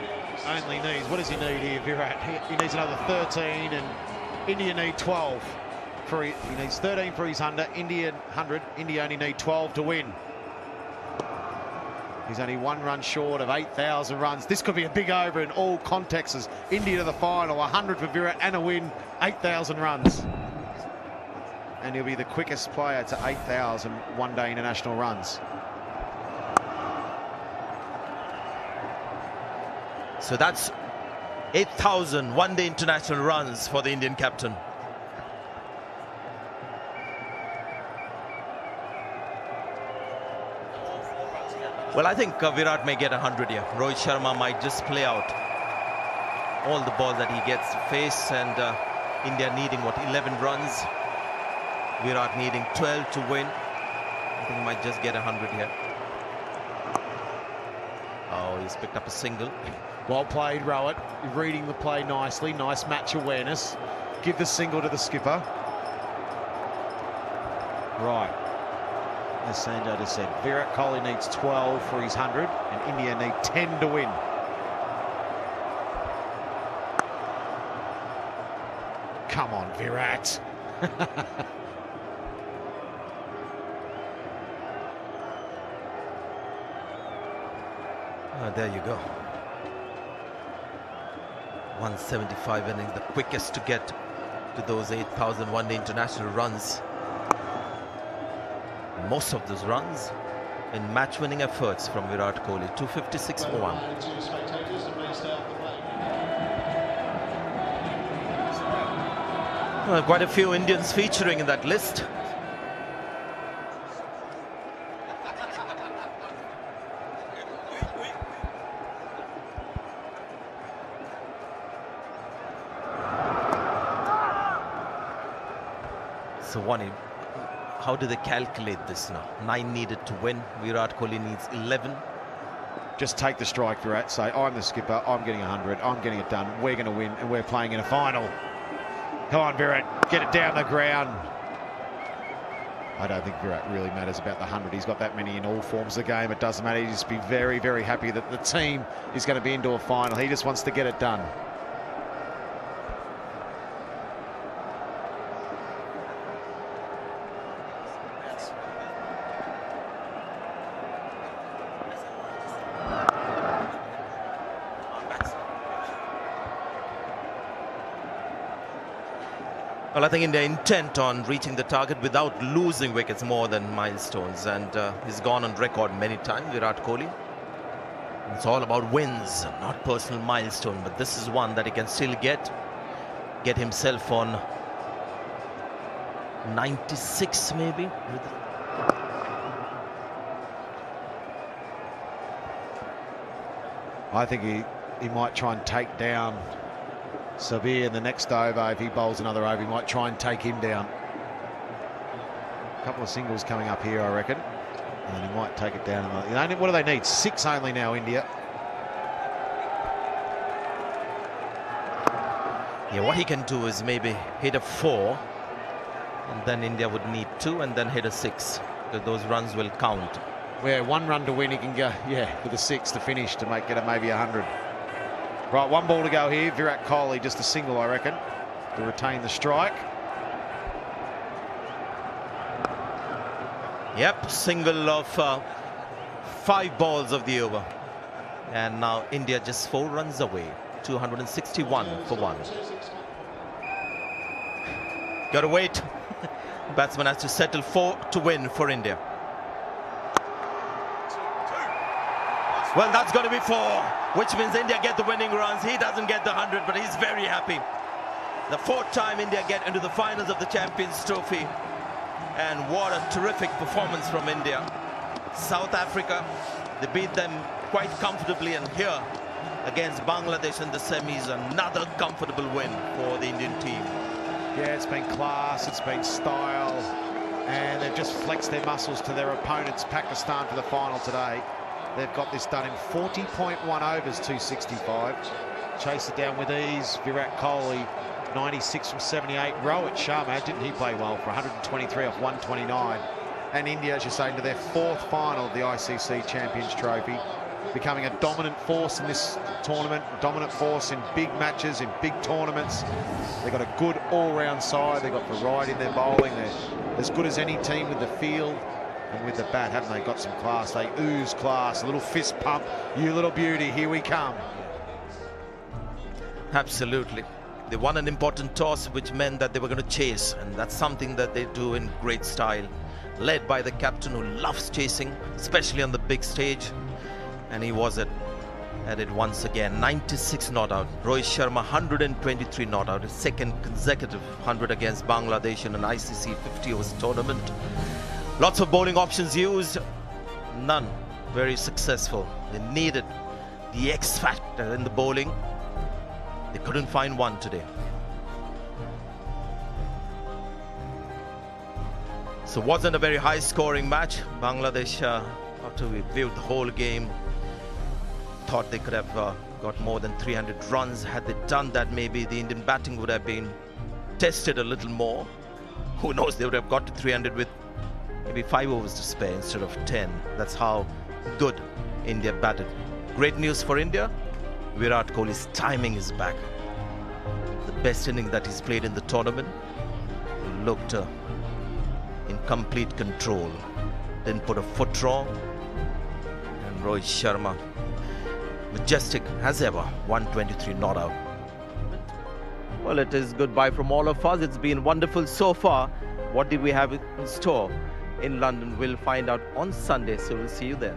only needs, what does he need here, Virat? He needs another 13, and India need 12. He needs 13 for his 100. India only need 12 to win. He's only 1 run short of 8,000 runs. This could be a big over in all contexts. India to the final, 100 for Virat and a win, 8,000 runs. And he'll be the quickest player to 8,000 one-day international runs. So that's 8,000 one-day international runs for the Indian captain. Well, I think Virat may get 100 here. Rohit Sharma might just play out all the balls that he gets to face, and India needing, what, 11 runs. Virat needing 12 to win. I think he might just get 100 here. Oh, he's picked up a single. Well played, Rohit. You're reading the play nicely. Nice match awareness. Give the single to the skipper. Right. As Sanjay just said, Virat Kohli needs 12 for his 100, and India need 10 to win. come on, Virat. There you go. 175 innings, the quickest to get to those 8,000 one-day international runs. Most of those runs in match-winning efforts from Virat Kohli. 256 for one. Quite a few Indians featuring in that list. So how do they calculate this now? 9 needed to win. Virat Kohli needs 11. Just take the strike, Virat. Say, I'm the skipper. I'm getting 100. I'm getting it done. We're going to win, and we're playing in a final. Come on, Virat. Get it down the ground. I don't think Virat really matters about the 100. He's got that many in all forms of the game. It doesn't matter. He'd just be very, very happy that the team is going to be into a final. He just wants to get it done. Well, I think India intent on reaching the target without losing wickets more than milestones, and he's gone on record many times, Virat Kohli. It's all about wins, not personal milestone, but this is one that he can still get himself on 96 maybe. I think he might try and take down Sabir in the next over. If he bowls another over, he might try and take him down. A couple of singles coming up here, I reckon. And then he might take it down. What do they need? 6 only now, India. Yeah, what he can do is maybe hit a 4, and then India would need 2, and then hit a 6. Because those runs will count. Where 1 run to win, he can go, with a 6 to finish to get it maybe 100. Right, 1 ball to go here. Virat Kohli, just a single, I reckon, to retain the strike. Yep, single of 5 balls of the over. And now India just 4 runs away. 261 for 1. Got to wait. Batsman has to settle 4 to win for India. Well, that's got to be 4, which means India get the winning runs. He doesn't get the 100, but he's very happy. The 4th time India get into the finals of the Champions Trophy. And what a terrific performance from India. South Africa, they beat them quite comfortably, and here against Bangladesh in the semis, another comfortable win for the Indian team. Yeah, it's been class, it's been style, and they've just flexed their muscles to their opponents, Pakistan, for the final today. They've got this done in 40.1 overs, 265. Chase it down with ease. Virat Kohli, 96 from 78. Rohit Sharma, didn't he play well for 123 off 129? And India, as you're saying, to their 4th final of the ICC Champions Trophy, becoming a dominant force in this tournament, dominant force in big matches, in big tournaments. They've got a good all-round side. They've got variety in their bowling. They're as good as any team with the field. And with the bat, haven't they got some class? They ooze class. A little fist pump. You little beauty, here we come. Absolutely. They won an important toss, which meant that they were going to chase. And that's something that they do in great style. Led by the captain, who loves chasing, especially on the big stage. And he was at it once again. 96 not out. Rohit Sharma, 123 not out. His 2nd consecutive 100 against Bangladesh in an ICC 50 overs tournament. Lots of bowling options used, none very successful. They needed the X factor in the bowling. They couldn't find one today. So it wasn't a very high scoring match. Bangladesh, after we viewed the whole game, thought they could have got more than 300 runs. Had they done that, maybe the Indian batting would have been tested a little more. Who knows, they would have got to 300 with maybe 5 overs to spare instead of 10. That's how good India batted. Great news for India. Virat Kohli's timing is back. the best inning that he's played in the tournament. He looked in complete control. Didn't put a foot wrong. And Rohit Sharma, majestic as ever, 123 not out. Well, it is goodbye from all of us. It's been wonderful so far. What did we have in store in London? We'll find out on Sunday, so we'll see you then.